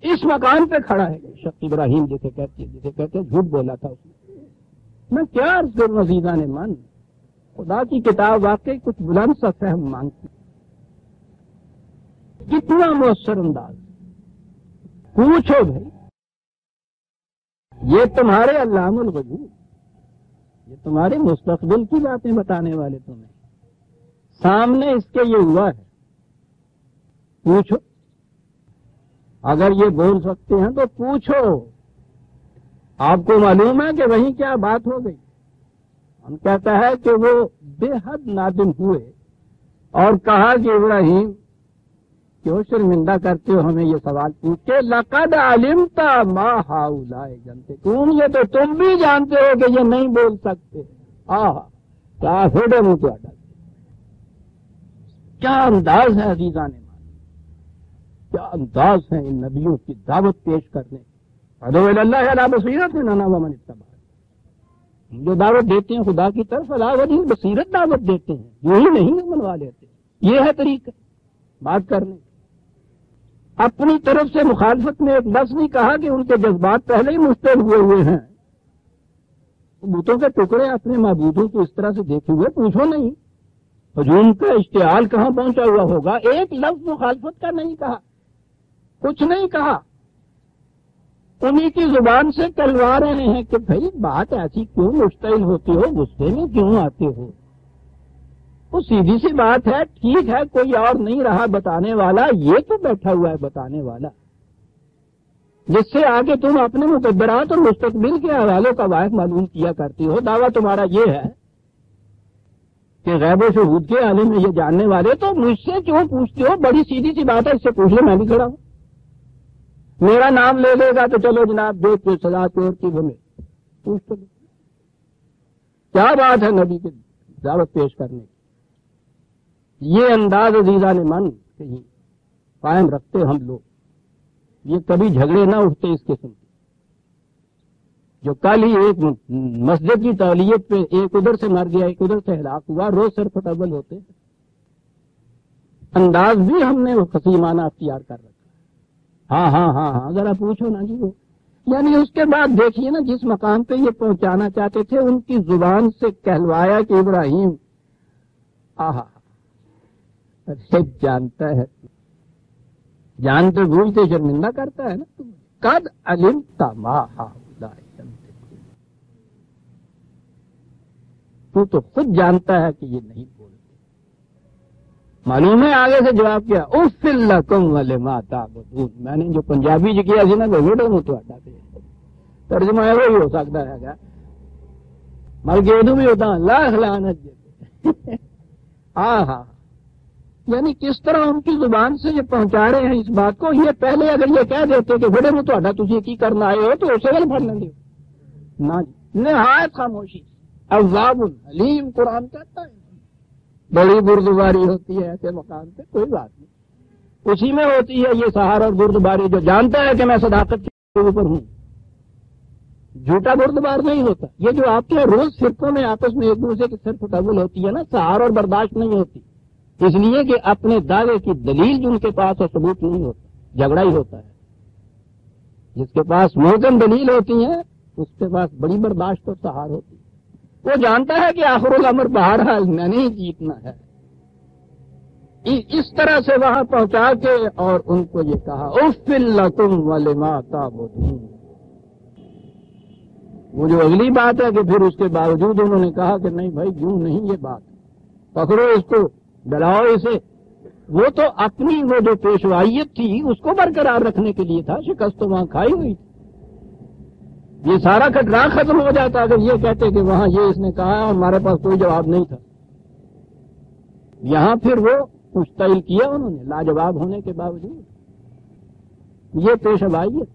Speaker 1: اس مقام پہ کھڑا ہے شیخ ابراہیم جسے کہتے جھوٹ بولا تھا اس نے. میں کیا عرض کروں عزیزان من، خدا کی کتاب واقعی کچھ بلند سا فہم مانگتی. کتنا مؤثر انداز. پوچھو بھائی، یہ تمہارے علام الغیوب، یہ تمہارے مستقبل کی باتیں بتانے والے تمہیں، سامنے اس کے یہ ہوا ہے. پوچھو، اگر یہ بول سکتے ہیں تو پوچھو. آپ کو معلوم ہے کہ وہیں کیا بات ہو گئی. ہم کہتا ہے کہ وہ بے حد نادم ہوئے اور کہا کہ ابراہیم کیوں شرمندہ کرتے ہو ہمیں یہ سوال پوچھ کے؟ لقد علمت ما ہؤلاء ينطقون، یہ تو تم بھی جانتے ہو کہ یہ نہیں بول سکتے. کیا فوٹو منہ تو اٹا، کیا انداز ہے عزیزان مان، کیا انداز ہے ان نبیوں کی دعوت پیش کرنے. ادعو الی اللہ علی بصیرۃ انا ومن اتبعني. جو دعوت دیتے ہیں خدا کی طرف علی وجہ بصیرت دعوت دیتے ہیں، یہی نہیں منوا لیتے. یہ ہے طریقہ بات کرنے. اپنی طرف سے مخالفت میں ایک لفظ نہیں کہا کہ ان کے جذبات پہلے ہی مسترد ہوئے ہیں. بتوں کے ٹکڑے اپنے معبودوں کو اس طرح سے دیکھے ہوئے پوچھو نہیں. ہجوم کا اشتعال کہاں پہنچا ہوا ہوگا. ایک لفظ مخالفت کا نہیں کہا، کچھ نہیں کہا. انہی کی زبان سے کہلوا رہے ہیں کہ بھائی بات ایسی کیوں مشتعل ہوتے ہو، غصے میں کیوں آتے ہو. وہ سیدھی سی بات ہے، ٹھیک ہے کوئی اور نہیں رہا بتانے والا، یہ تو بیٹھا ہوا ہے بتانے والا، جس سے آگے تم اپنے مقدرات اور مستقبل کے حوالوں کا واقع معلوم کیا کرتی ہو. دعویٰ تمہارا یہ ہے کہ غیب و شہود کے عالم میں یہ جاننے والے، تو مجھ سے کیوں پوچھتے ہو؟ بڑی سیدھی سی بات ہے، اس سے پوچھ لو، میں بھی کھڑا ہوں. میرا نام لے لے گا تو چلو جناب دیکھ کے سزا چور کی ہمیں پوچھ تو لو. کیا بات ہے نبی کی دعوت پیش کرنے کی. یہ انداز عزیزان من کہیں قائم رکھتے ہم لوگ، یہ کبھی جھگڑے نہ اٹھتے اس قسم کے. جو کل ہی ایک مسجد کی تعلیت پہ ایک ادھر سے مر گیا، ایک ادھر سے ہلاک ہوا، روز سر پٹول ہوتے. انداز بھی ہم نے خصیمانہ اختیار کر رکھا. ہاں ذرا پوچھو نا جی. وہ یعنی اس کے بعد دیکھیے نا جس مقام پہ یہ پہنچانا چاہتے تھے، ان کی زبان سے کہلوایا کہ ابراہیم جانتا ہے، جانتے بھولتے شرمندہ کرتا ہے نا. قد علمت ما ہؤلاء ينطقون، تو خود جانتا ہے کہ یہ نہیں بولتے. معلوم ہے آگے سے جواب کیا، اف لکم ولما تعبدون. میں نے جو پنجابی جی کیا سی نا ویڈیو میں تو ہٹا دے، ترجمہ ہے وہی ہو سکتا ہے کیا، بلکہ اردو بھی ہوتا لاکھ لعنت دیتے. یعنی کس طرح ان کی زبان سے یہ پہنچا رہے ہیں اس بات کو. یہ پہلے اگر یہ کہہ دیتے کہ بڑے میں تو ہٹا تجھے کی کرنا آئے ہو، تو اسے گل پڑھ لیں گے. نہ جی، نہایت خاموشی. عذاب علیم قرآن کہتا ہے. بڑی بردباری ہوتی ہے ایسے مقام پہ، کوئی بات نہیں، اسی میں ہوتی ہے یہ سہار اور بردباری. جو جانتا ہے کہ میں صداقت کے اوپر ہوں، جھوٹا بردبار نہیں ہوتا. یہ جو آپ کے روز فرقوں میں آپس میں ایک دوسرے کی سر پٹول ہوتی ہے نا، سہار اور برداشت نہیں ہوتی. اس لیے کہ اپنے دعوے کی دلیل جن کے پاس اور ثبوت نہیں ہوتا، جھگڑا ہی ہوتا ہے. جس کے پاس محکم دلیل ہوتی ہے اس کے پاس بڑی برداشت اور سہار ہوتی ہے. وہ جانتا ہے کہ آخر الامر بہرحال میں نے ہی جیتنا ہے. اس طرح سے وہاں پہنچا کے اور ان کو یہ کہا اف لکم ولما تعبدون. وہ جو اگلی بات ہے کہ پھر اس کے باوجود انہوں نے کہا کہ نہیں بھائی یوں نہیں یہ بات، پکڑو اس کو، ڈلاؤ اسے. وہ تو اپنی وہ جو پیشوائیت تھی اس کو برقرار رکھنے کے لیے تھا، شکست تو وہاں کھائی ہوئی تھی. یہ سارا کٹرا ختم ہو جاتا اگر یہ کہتے کہ وہاں یہ اس نے کہا اور ہمارے پاس کوئی جواب نہیں تھا. یہاں پھر وہ مشتعل کیا انہوں نے لاجواب ہونے کے باوجود. یہ پیشوائیت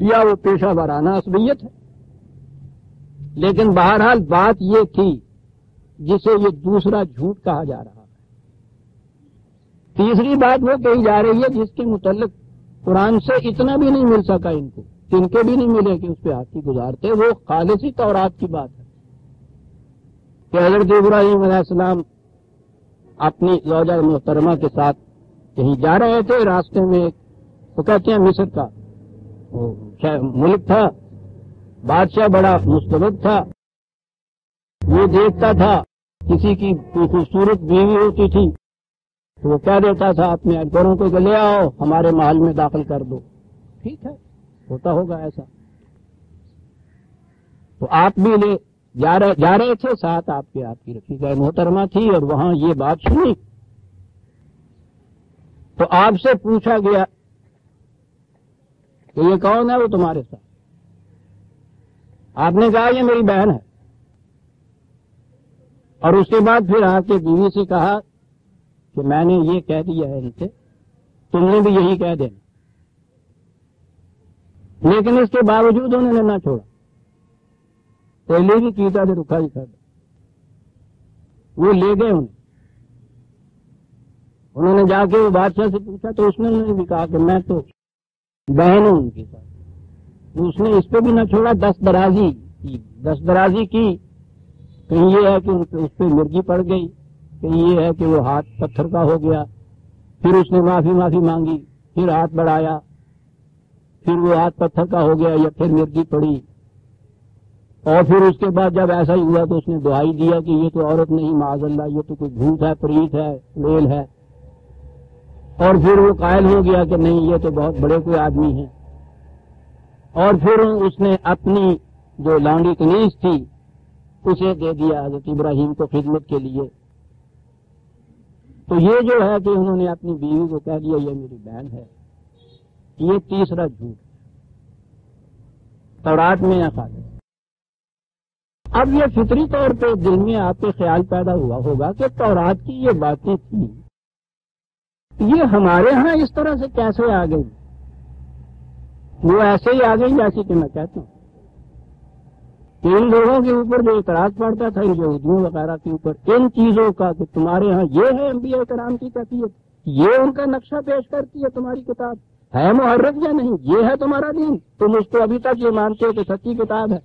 Speaker 1: یا وہ پیشہ ورانہ عصبیت ہے. لیکن بہرحال بات یہ تھی جسے یہ دوسرا جھوٹ کہا جا رہا ہے. تیسری بات وہ کہی جا رہی ہے جس کے متعلق قرآن سے اتنا بھی نہیں مل سکا ان کو، ان کے بھی نہیں ملے کہ اس پہ ہاتھی گزارتے. وہ خالصی تورات کی بات ہے کہ حضرت ابراہیم علیہ السلام اپنی زوجہ محترمہ کے ساتھ کہیں جا رہے تھے، راستے میں وہ کہتے ہیں مصر کا ملک تھا، بادشاہ بڑا مستبد تھا. وہ دیکھتا تھا کسی کی خوبصورت بیوی ہوتی تھی تو وہ کہہ دیتا تھا اپنے اکبروں کو کہ لے آؤ ہمارے محل میں داخل کر دو. ٹھیک ہے، ہوتا ہوگا ایسا. تو آپ بھی لے جا رہے تھے ساتھ، آپ کی رفیقہ محترمہ تھی اور وہاں یہ بات سنی تو آپ سے پوچھا گیا کہ یہ کون ہے وہ تمہارے ساتھ. آپ نے کہا یہ میری بہن ہے. اور اس کے بعد پھر آ کے بیوی سے کہا کہ میں نے یہ کہہ دیا ہے ان سے، تم نے بھی یہی کہہ دینا. لیکن اس کے باوجود انہوں نے نہ چھوڑا، پہلے بھی کیتا تھا رکھا ہی کر دیا. وہ لے گئے انہوں نے جا کے وہ بادشاہ سے پوچھا تو اس نے بھی کہا کہ میں تو بہن ہوں ان کے ساتھ. اس نے اس پہ بھی نہ چھوڑا، دست درازی کی. کہیں یہ ہے کہ اس پہ مرغی پڑ گئی، کہیں یہ ہے کہ وہ ہاتھ پتھر کا ہو گیا. پھر اس نے معافی مانگی، پھر ہاتھ بڑھایا، پھر وہ ہاتھ پتھر کا ہو گیا یا پھر مرغی پڑی. اور پھر اس کے بعد جب ایسا ہی ہوا تو اس نے دعائی دیا کہ یہ تو عورت نہیں، معاذ اللہ یہ تو کوئی بھوت ہے، پریت ہے، لیل ہے. اور پھر وہ قائل ہو گیا کہ نہیں یہ تو بہت بڑے کوئی آدمی ہیں. اور پھر اس نے اپنی جو لانڈی کنیز تھی اسے دے دیا حضرت ابراہیم کو خدمت کے لیے. تو یہ جو ہے کہ انہوں نے اپنی بیوی کو کہہ دیا یہ میری بہن ہے. یہ تیسرا جھوٹ تورات میں نہ خالی. اب یہ فطری طور پہ دل میں آپ کے خیال پیدا ہوا ہوگا کہ تورات کی یہ باتیں تھیں، یہ ہمارے ہاں اس طرح سے کیسے آ گئی؟ وہ ایسے ہی آ گئی جیسے کہ میں کہتا ہوں کہ ان لوگوں کے اوپر جو اعتراض پڑتا تھا ان یہودیوں وغیرہ کے اوپر ان چیزوں کا کہ تمہارے ہاں یہ ہے انبیاء کرام کی کیفیت، یہ ان کا نقشہ پیش کرتی ہے تمہاری کتاب، ہے محرف یا نہیں، یہ ہے تمہارا دین، تم اس کو ابھی تک یہ مانتے ہو کہ سچی کتاب ہے،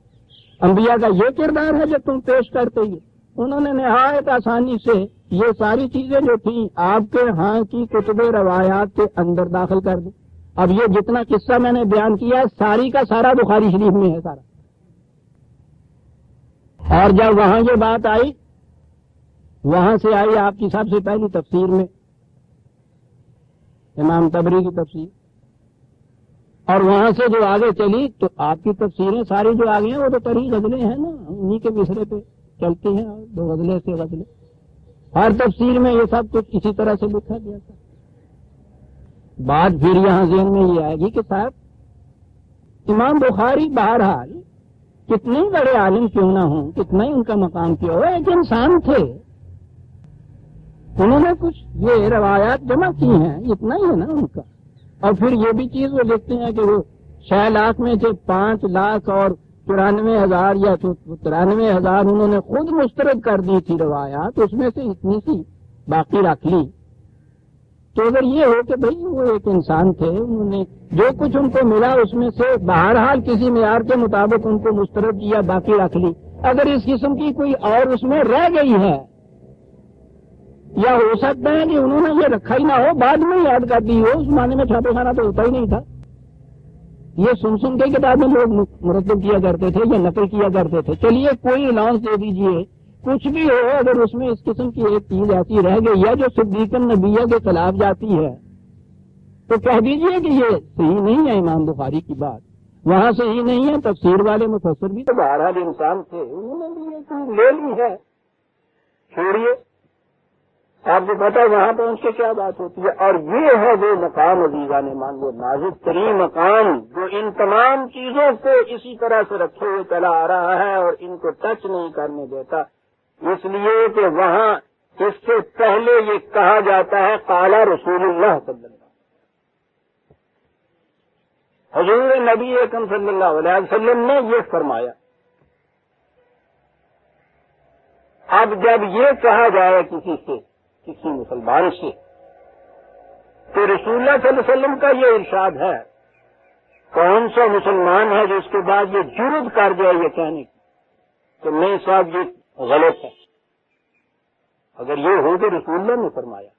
Speaker 1: انبیاء کا یہ کردار ہے جو تم پیش کرتے ہی. انہوں نے نہایت آسانی سے یہ ساری چیزیں جو تھیں آپ کے ہاں کی کتب روایات کے اندر داخل کر دی. اب یہ جتنا قصہ میں نے بیان کیا ہے ساری کا سارا بخاری شریف میں ہے سارا. اور جب وہاں یہ بات آئی، وہاں سے آئی آپ کی سب سے پہلی تفسیر میں امام طبری کی تفسیر، اور وہاں سے جو آگے چلی تو آپ کی تفسیریں ساری جو آگے ہیں وہ تو تری غزلیں ہیں نا، انہی کے مصرے پہ چلتی ہیں، دو غزلیں سے غزلیں. ہر تفسیر میں یہ سب کچھ اسی طرح سے لکھا گیا تھا. بات پھر یہاں ذہن میں یہ آئے گی کہ صاحب امام بخاری بہرحال کتنے بڑے عالم کیوں نہ ہوں، کتنا ہی ان کا مقام کیا ہو، ایک انسان تھے، انہوں نے کچھ یہ روایات جمع کی ہیں، اتنا ہی ہے نا ان کا. اور پھر یہ بھی چیز وہ دیکھتے ہیں کہ وہ 6 لاکھ میں سے 5 لاکھ اور 94,000 یا 93,000 انہوں نے خود مسترد کر دی تھی روایات، اس میں سے اتنی سی باقی رکھ لی. تو اگر یہ ہو کہ بھئی وہ ایک انسان تھے، انہوں نے جو کچھ ان کو ملا اس میں سے بہرحال کسی معیار کے مطابق ان کو مسترد کیا، باقی رکھ لی. اگر اس قسم کی کوئی اور اس میں رہ گئی ہے، یا ہو سکتا ہے کہ انہوں نے یہ رکھا ہی نہ ہو، بعد میں یاد کر دی ہو، اس زمانے میں چھاپے خانہ تو ہوتا ہی نہیں تھا، یہ سن کے کتابیں لوگ مرتب کیا کرتے تھے یا نقل کیا کرتے تھے. چلیے کوئی الاؤنس دے دیجئے کچھ بھی ہو، اگر اس میں اس قسم کی ایک چیز ایسی رہ گئی ہے جو صدیق النبیہ کے خلاف جاتی ہے تو کہہ دیجئے کہ یہ صحیح نہیں ہے امام بخاری کی بات، وہاں صحیح نہیں ہے۔ تفسیر والے مفسر بھی تو بہرحال انسان تھے، انہوں نے بھی یہ چیز لے لی ہے، چھوڑیے، آپ کو پتا وہاں پہنچ کے کیا بات ہوتی ہے۔ اور یہ ہے وہ مقام عزیزان ایمان، وہ نازک ترین مقام جو ان تمام چیزوں کو اسی طرح سے رکھے ہوئے چلا آ رہا ہے اور ان کو ٹچ نہیں کرنے دیتا، اس لیے کہ وہاں اس سے پہلے یہ کہا جاتا ہے قال رسول اللہ صلی اللہ علیہ وسلم، حضور نبی اکرم صلی اللہ علیہ وسلم نے یہ فرمایا۔ اب جب یہ کہا جائے کسی سے، کسی مسلمان سے، تو رسول اللہ صلی اللہ علیہ وسلم کا یہ ارشاد ہے، کون سا مسلمان ہے جو اس کے بعد یہ جرت کر جائے یہ کہنے کی کہ نہیں صاحب یہ غلط ہے؟ اگر یہ ہو کہ رسول اللہ نے فرمایا،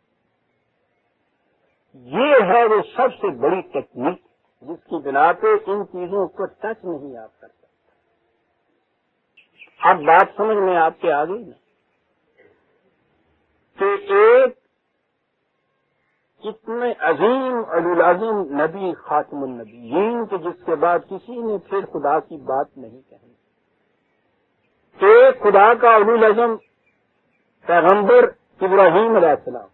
Speaker 1: یہ ہے وہ سب سے بڑی ٹیکنیک جس کی بنا پہ ان چیزوں کو ٹچ نہیں آپ کر سکتے۔ اب بات سمجھ میں آپ کے آ گئی نا کہ ایک اتنے عظیم العظیم نبی خاتم النبیین کہ جس کے بعد کسی نے پھر خدا کی بات نہیں کہی، ایک خدا کا العظم پیغمبر ابراہیم علیہ السلام،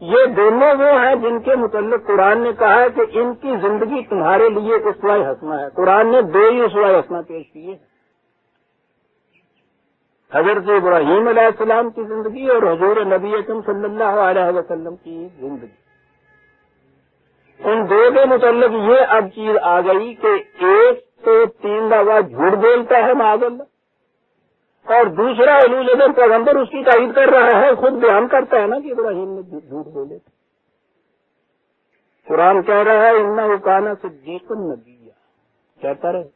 Speaker 1: یہ دونوں وہ ہیں جن کے متعلق قرآن نے کہا ہے کہ ان کی زندگی تمہارے لیے اسوہ حسنہ ہے۔ قرآن نے دو ہی اسوہ حسنہ پیش کیے ہیں، حضرت ابراہیم علیہ السلام کی زندگی اور حضور نبی اکرم صلی اللہ علیہ وسلم کی زندگی۔ ان دو کے متعلق یہ اب چیز آ گئی کہ ایک تو 3 دفعہ جھوٹ بولتا ہے معاذ اللہ، اور دوسرا العظم پیغمبر اس کی تائید کر رہا ہے، خود بیان کرتا ہے نا کہ ابراہیم نے جھوٹ بولے۔ قرآن کہہ رہا ہے انہ کان صدیقا نبیہ، کہتا رہے۔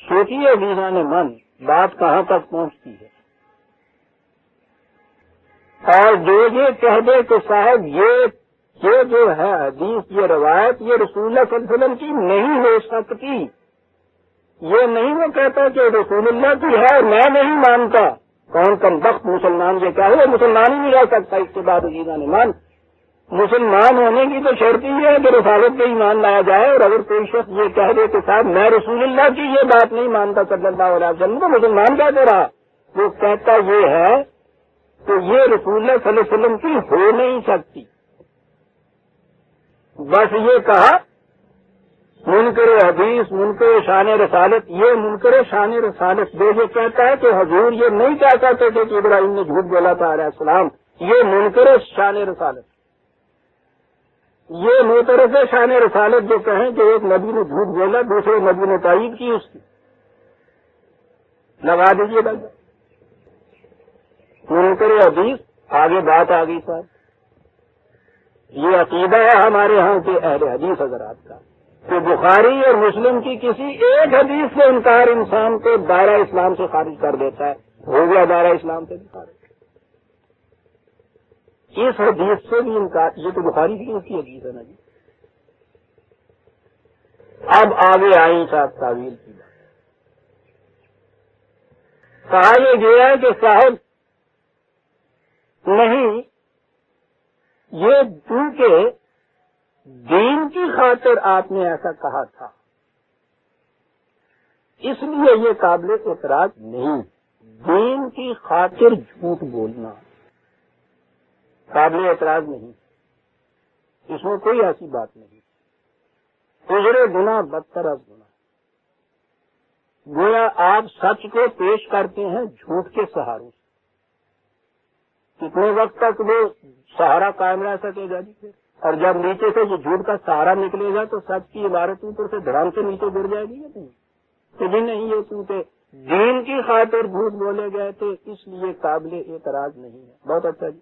Speaker 1: سوچیے عزیزان من بات کہاں تک پہنچتی ہے، اور جو یہ کہہ دے کہ صاحب یہ جو ہے حدیث، یہ روایت، یہ رسول اللہ صلی اللہ علیہ وسلم کی نہیں ہو سکتی، یہ نہیں وہ کہتا کہ رسول اللہ کی ہے اور میں نہیں مانتا، کون کم بخت مسلمان یہ کیا ہے، مسلمان ہی نہیں رہ سکتا اس کے بعد عزیزان ایمان۔ مسلمان ہونے کی تو شرط ہی ہے کہ رسالت پہ ایمان لایا جائے، اور اگر کوئی شخص یہ کہہ دے کہ صاحب میں رسول اللہ کی یہ بات نہیں مانتا صلی اللہ علیہ وسلم، تو مسلمان کہتے رہا، وہ کہتا یہ ہے کہ یہ رسول اللہ صلی اللہ علیہ وسلم کی ہو نہیں سکتی، بس یہ کہا منکر حدیث، منکر شان رسالت، یہ منکر شان رسالت جو یہ کہتا ہے کہ حضور یہ نہیں کہہ سکتے تھے کہ ابراہیم نے جھوٹ بولا تھا علیہ السلام، یہ منکر شان رسالت، یہ معترض شان رسالت جو کہیں کہ ایک نبی نے جھوٹ بولا، دوسرے نبی نے تائید کی اس کی، لگا دیجیے گا منکر حدیث، آگے بات آ گئی صاحب۔ یہ عقیدہ ہے ہمارے ہاں کے اہل حدیث حضرات کا کہ بخاری اور مسلم کی کسی ایک حدیث سے انکار انسان کو دائرہ اسلام سے خارج کر دیتا ہے، ہو گیا دائرہ اسلام سے بھی خارج۔ اس حدیث سے بھی انکار، یہ تو بخاری کی اس کی حدیث ہے نا جی۔ اب آگے آئی صاحب تعویل کی بات، کہا یہ گیا کہ صاحب نہیں، یہ چونکہ دین کی خاطر آپ نے ایسا کہا تھا اس لیے یہ قابل اعتراض نہیں، دین کی خاطر جھوٹ بولنا قابل اعتراض نہیں، اس میں کوئی ایسی بات نہیں۔ اجر گناہ بدتر از گناہ، گویا آپ سچ کو پیش کرتے ہیں جھوٹ کے سہاروں سے، کتنے وقت تک وہ سہارا قائم رہ سکے گا جی پھر، اور جب نیچے سے یہ جھوٹ کا سہارا نکلے گا تو سچ کی عبارت اوپر سے دھڑام سے نیچے گر جائے گی یا نہیں؟ کہ جی نہیں، یہ کیونکہ دین کی خاطر جھوٹ بولے گئے تھے اس لیے قابل اعتراض نہیں ہے۔ بہت اچھا جی۔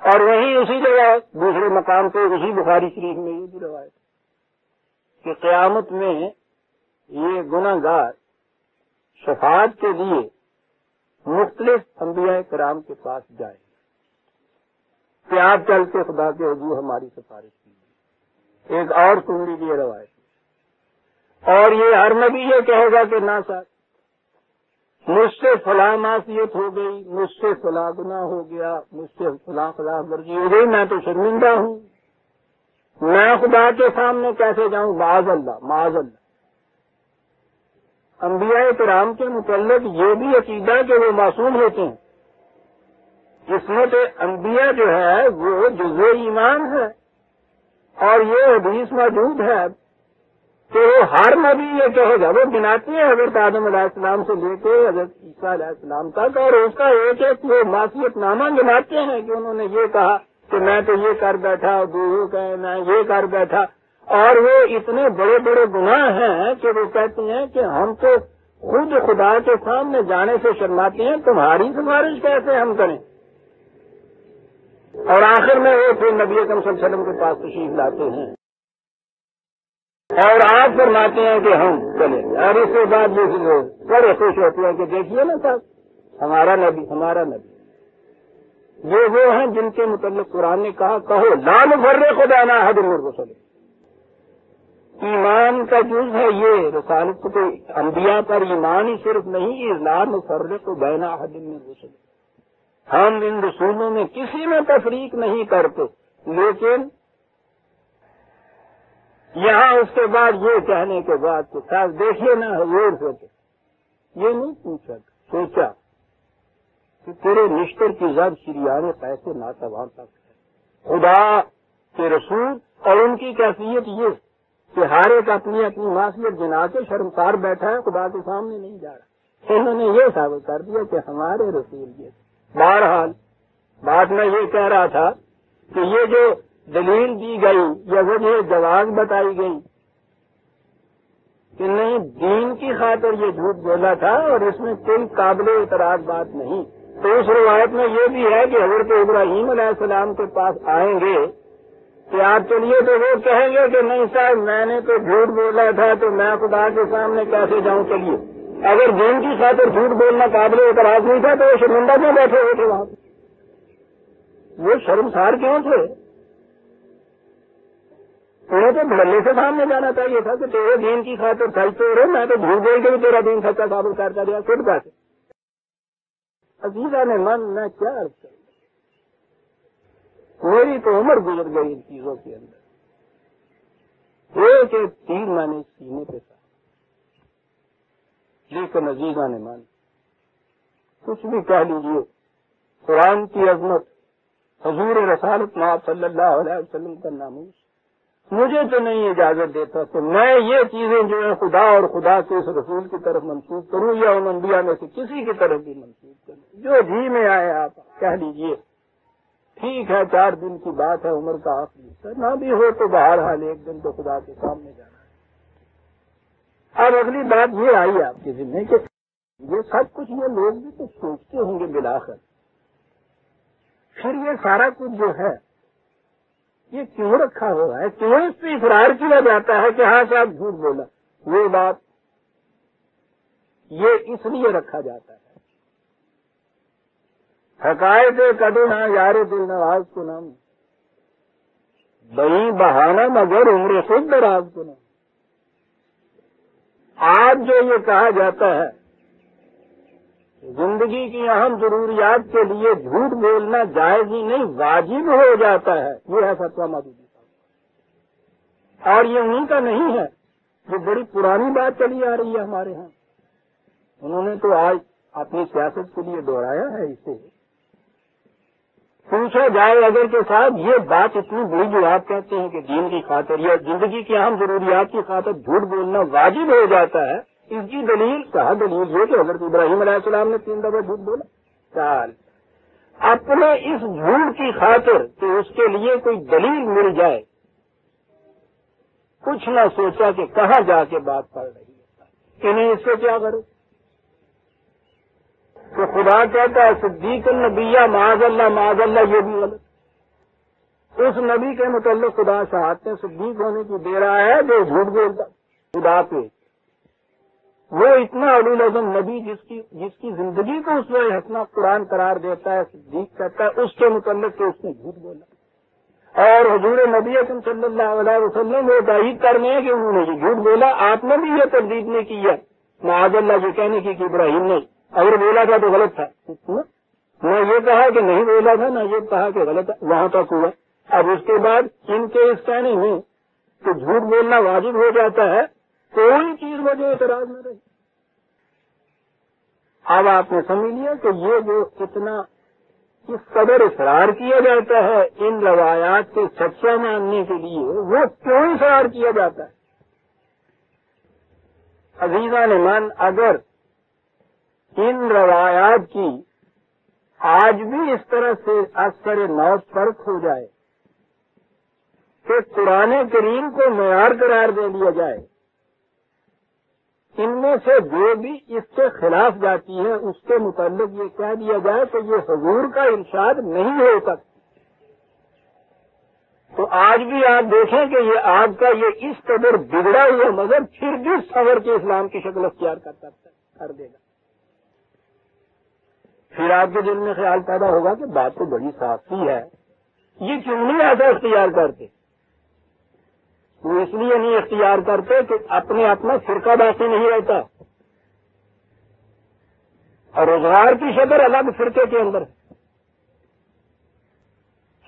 Speaker 1: اور وہیں اسی جگہ دوسرے مقام پہ اسی بخاری شریف میں یہ بھی روایت کہ قیامت میں یہ گناہ گار شفاعت کے لیے مختلف انبیاء کرام کے پاس جائیں کہ آپ چل کے خدا کے حضور ہماری سفارش کیجیے۔ ایک اور سن لیجیے روایت، اور یہ ہر نبی یہ کہے گا کہ نہ صاحب مجھ سے فلاں معصیت ہو گئی، مجھ سے فلاں گناہ ہو گیا، مجھ سے فلاں خلاف ورزی ہو گئی، میں تو شرمندہ ہوں، میں خدا کے سامنے کیسے جاؤں؟ معاذ اللہ معاذ اللہ۔ انبیاء کرام کے متعلق یہ بھی عقیدہ کہ وہ معصوم ہوتے ہیں۔ عصمت انبیاء جو ہے وہ جزء ایمان ہے، اور یہ حدیث موجود ہے کہ وہ ہر نبی یہ کہے گا، وہ گناتے ہیں حضرت آدم علیہ السلام سے لے کے حضرت عیسیٰ علیہ السلام تک، اور اس کا ایک ایک وہ معصیت نامہ گناتے ہیں کہ انہوں نے یہ کہا کہ میں تو یہ کر بیٹھا، دوسروں کہے میں یہ کر بیٹھا، اور وہ اتنے بڑے بڑے گناہ ہیں کہ وہ کہتے ہیں کہ ہم تو خود خدا کے سامنے جانے سے شرماتے ہیں، تمہاری سفارش کیسے ہم کریں؟ اور آخر میں وہ پھر نبی اکرم صلی اللہ علیہ وسلم کے پاس تشریف لاتے ہیں اور آپ فرماتے ہیں کہ ہم چلیں، اور اس کے بعد یہ بڑے خوش ہوتے ہیں کہ دیکھیے نا صاحب، ہمارا نبی یہ وہ ہیں جن کے متعلق قرآن نے کہا، کہو لا نفرق بین احد من الرسل۔ ایمان کا جز ہے یہ رسالت کو، انبیاء پر ایمان ہی صرف نہیں، لا نفرق بین احد من الرسل، ہم ان رسولوں میں کسی میں تفریق نہیں کرتے۔ لیکن یہاں اس کے بعد یہ کہنے کے بعد کہ صاحب دیکھیے نا حضور سے یہ نہیں پوچھا، سوچا کہ تیرے نشتر کی زد شریان پیسے ناتوان تک ہے۔ خدا کے رسول اور ان کی کیفیت یہ کہ ہر ایک اپنی اپنی معصیت گنا کے شرمسار بیٹھا ہے، خدا کے سامنے نہیں جا رہا۔ انہوں نے یہ ثابت کر دیا کہ ہمارے رسول یہ۔ بہرحال بات میں یہ کہہ رہا تھا کہ یہ جو دلیل دی گئی یا وجہ جواز بتائی گئی کہ نہیں دین کی خاطر یہ جھوٹ بولا تھا اور اس میں کوئی قابل اعتراض بات نہیں، تو اس روایت میں یہ بھی ہے کہ حضرت ابراہیم علیہ السلام کے پاس آئیں گے کہ آپ چلیے، تو وہ کہیں گے کہ نہیں صاحب میں نے تو جھوٹ بولا تھا، تو میں خدا کے سامنے کیسے جاؤں؟ چلیے، اگر دین کی خاطر جھوٹ بولنا قابل اعتراض نہیں تھا تو وہ شرمندہ کیوں بیٹھے ہوئے تھے وہاں؟ وہ شرمسار کیوں تھے؟ انہیں تو بھلے سے سامنے جانا چاہیے تھا کہ تیرے دین کی خاطر سچ تو رہے، میں تو جھوٹ بول کے بھی تیرا دین سچا ثابت کرتا گیا، خود بات۔ عزیزہ نے من میں کیا عرض کروں، میری تو عمر گزر گئی ان چیزوں کے اندر، ایک ایک تیر میں نے سینے پہ تھا، لیکن عزیزہ نے من کچھ بھی کہہ لیجیے، قرآن کی عظمت، حضور رسالت مآب صلی اللہ علیہ وسلم کا ناموس مجھے تو نہیں اجازت دیتا کہ میں یہ چیزیں جو ہیں خدا اور خدا کے اس رسول کی طرف منسوخ کروں یا ان انبیاء میں سے کسی کی طرف بھی منسوخ کروں۔ جو جی میں آئے آپ کہہ لیجئے، ٹھیک ہے 4 دن کی بات ہے، عمر کا آخری حصہ نہ بھی ہو تو بہرحال ایک دن تو خدا کے سامنے جانا ہے۔ اب اگلی بات یہ آئی آپ کے ذمہ کہ یہ سب کچھ یہ لوگ بھی تو سوچتے ہوں گے بالآخر، پھر یہ سارا کچھ جو ہے یہ کیوں رکھا ہوا ہے، کیوں اس پہ اصرار کیا جاتا ہے کہ ہاں صاحب جھوٹ بولا؟ وہ بات یہ اس لیے رکھا جاتا ہے، حقائق کدو نہ یار دل نواز کو نام بہی بہانا مگر عمر خود دراز کو نام۔ آج جو یہ کہا جاتا ہے زندگی کی اہم ضروریات کے لیے جھوٹ بولنا جائز ہی نہیں واجب ہو جاتا ہے، یہ ہے فتویٰ مودودی صاحب، اور یہ انہیں کا نہیں ہے، یہ بڑی پرانی بات چلی آ رہی ہے ہمارے ہاں، انہوں نے تو آج اپنی سیاست کے لیے دوہرایا ہے اسے۔ پوچھا جائے اگر کہ صاحب یہ بات اتنی بڑی جو آپ کہتے ہیں کہ دین کی خاطر یا زندگی کی اہم ضروریات کی خاطر جھوٹ بولنا واجب ہو جاتا ہے، اس کی دلیل کہا؟ دلیل یہ کہ حضرت ابراہیم علیہ السلام نے 3 دفعہ جھوٹ بولا۔ چال اپنے اس جھوٹ کی خاطر کہ اس کے لیے کوئی دلیل مل جائے، کچھ نہ سوچا کہ کہاں جا کے بات پڑ رہی ہے، انہیں اس سے کیا کرو؟ تو خدا کہتا ہے صدیق النبیہ معاذ اللہ، یہ بھی غلط۔ اس نبی کے متعلق خدا شہادتیں صدیق ہونے کی دے رہا ہے جو جھوٹ بولتا خدا پہ۔ وہ اتنا علی العظم نبی جس کی زندگی کو اس میں حسنہ قرآن قرار دیتا ہے، صدیق کہتا ہے اس کے متعلق کہ اس نے جھوٹ بولا، اور حضور نبی اکرم صلی اللہ علیہ وسلم وہ تائید کرنے ہیں کہ انہوں نے یہ جھوٹ بولا، آپ نے بھی یہ تردید نہیں کی ہے معاذ اللہ یہ کہنے کی کہ ابراہیم نے اگر بولا تھا تو غلط تھا، نہ یہ کہا کہ نہیں بولا تھا، نہ یہ کہا کہ غلط ہے، وہاں تک ہوا۔ اب اس کے بعد ان کے اس کہنے میں کہ جھوٹ بولنا واجب ہو جاتا ہے، کوئی چیز مجھے اعتراض نہ رہی۔ اب آپ نے سمجھ لیا کہ یہ جو اتنا اس قدر اصرار کیا جاتا ہے ان روایات کے سچا ماننے کے لیے، وہ کیوں اصرار کیا جاتا ہے؟ عزیزان من، اگر ان روایات کی آج بھی اس طرح سے اثر نو فرق ہو جائے کہ قرآن کریم کو معیار قرار دے دیا جائے، ان میں سے جو بھی اس کے خلاف جاتی ہے اس کے متعلق یہ کہہ دیا جائے کہ یہ حضور کا ارشاد نہیں ہو سکتا، تو آج بھی آپ دیکھیں کہ یہ آپ کا یہ اس قدر بگڑا ہوا مذہب پھر بھی سنور کے اسلام کی شکل اختیار کر دے گا۔ پھر آپ کے دل میں خیال پیدا ہوگا کہ بات تو بڑی صافی ہے، یہ کیوں نہیں ایسا اختیار کرتے؟ وہ اس لیے نہیں اختیار کرتے کہ اپنا فرقہ باقی نہیں رہتا، اور روزگار کی شکل الگ فرقے کے اندر ہے۔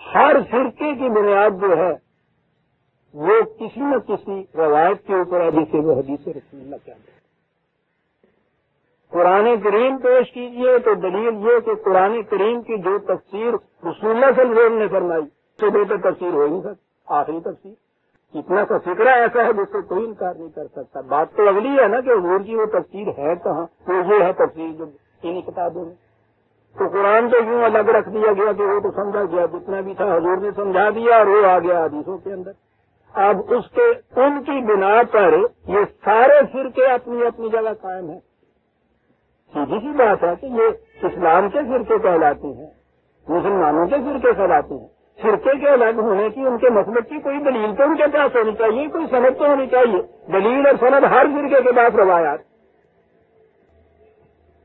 Speaker 1: ہر فرقے کی بنیاد جو ہے وہ کسی نہ کسی روایت کے اوپر حدیث رسول اللہ کیا ہے۔ قرآن کریم پیش کیجئے تو دلیل یہ کہ قرآن کریم کی جو تفسیر رسول اللہ صلی اللہ علیہ وسلم نے فرمائی اس سے بہتر تفسیر ہو ہی نہیں سکتی، آخری تفسیر۔ اتنا کا فکرہ ایسا ہے جس سے کوئی انکار نہیں کر سکتا۔ بات تو اگلی ہے نا کہ حضور کی وہ تفسیر ہے کہاں، وہ یہ ہے تفسیر جو انہیں کتابوں میں۔ تو قرآن تو یوں الگ رکھ دیا گیا کہ وہ تو سمجھا گیا، جتنا بھی تھا حضور نے سمجھا دیا اور وہ آ گیا حدیثوں کے اندر۔ اب ان کی بنا پر یہ سارے فرقے اپنی اپنی جگہ قائم ہیں۔ سیدھی سی بات ہے کہ یہ اسلام کے فرقے کہلاتے ہیں، مسلمانوں کے فرقے کہلاتے ہیں۔ فرقے کے الگ ہونے کی ان کے مسلک کی کوئی دلیل تو ان کے پاس ہونی چاہیے، کوئی سند تو ہونی چاہیے۔ دلیل اور سند ہر فرقے کے پاس روایات۔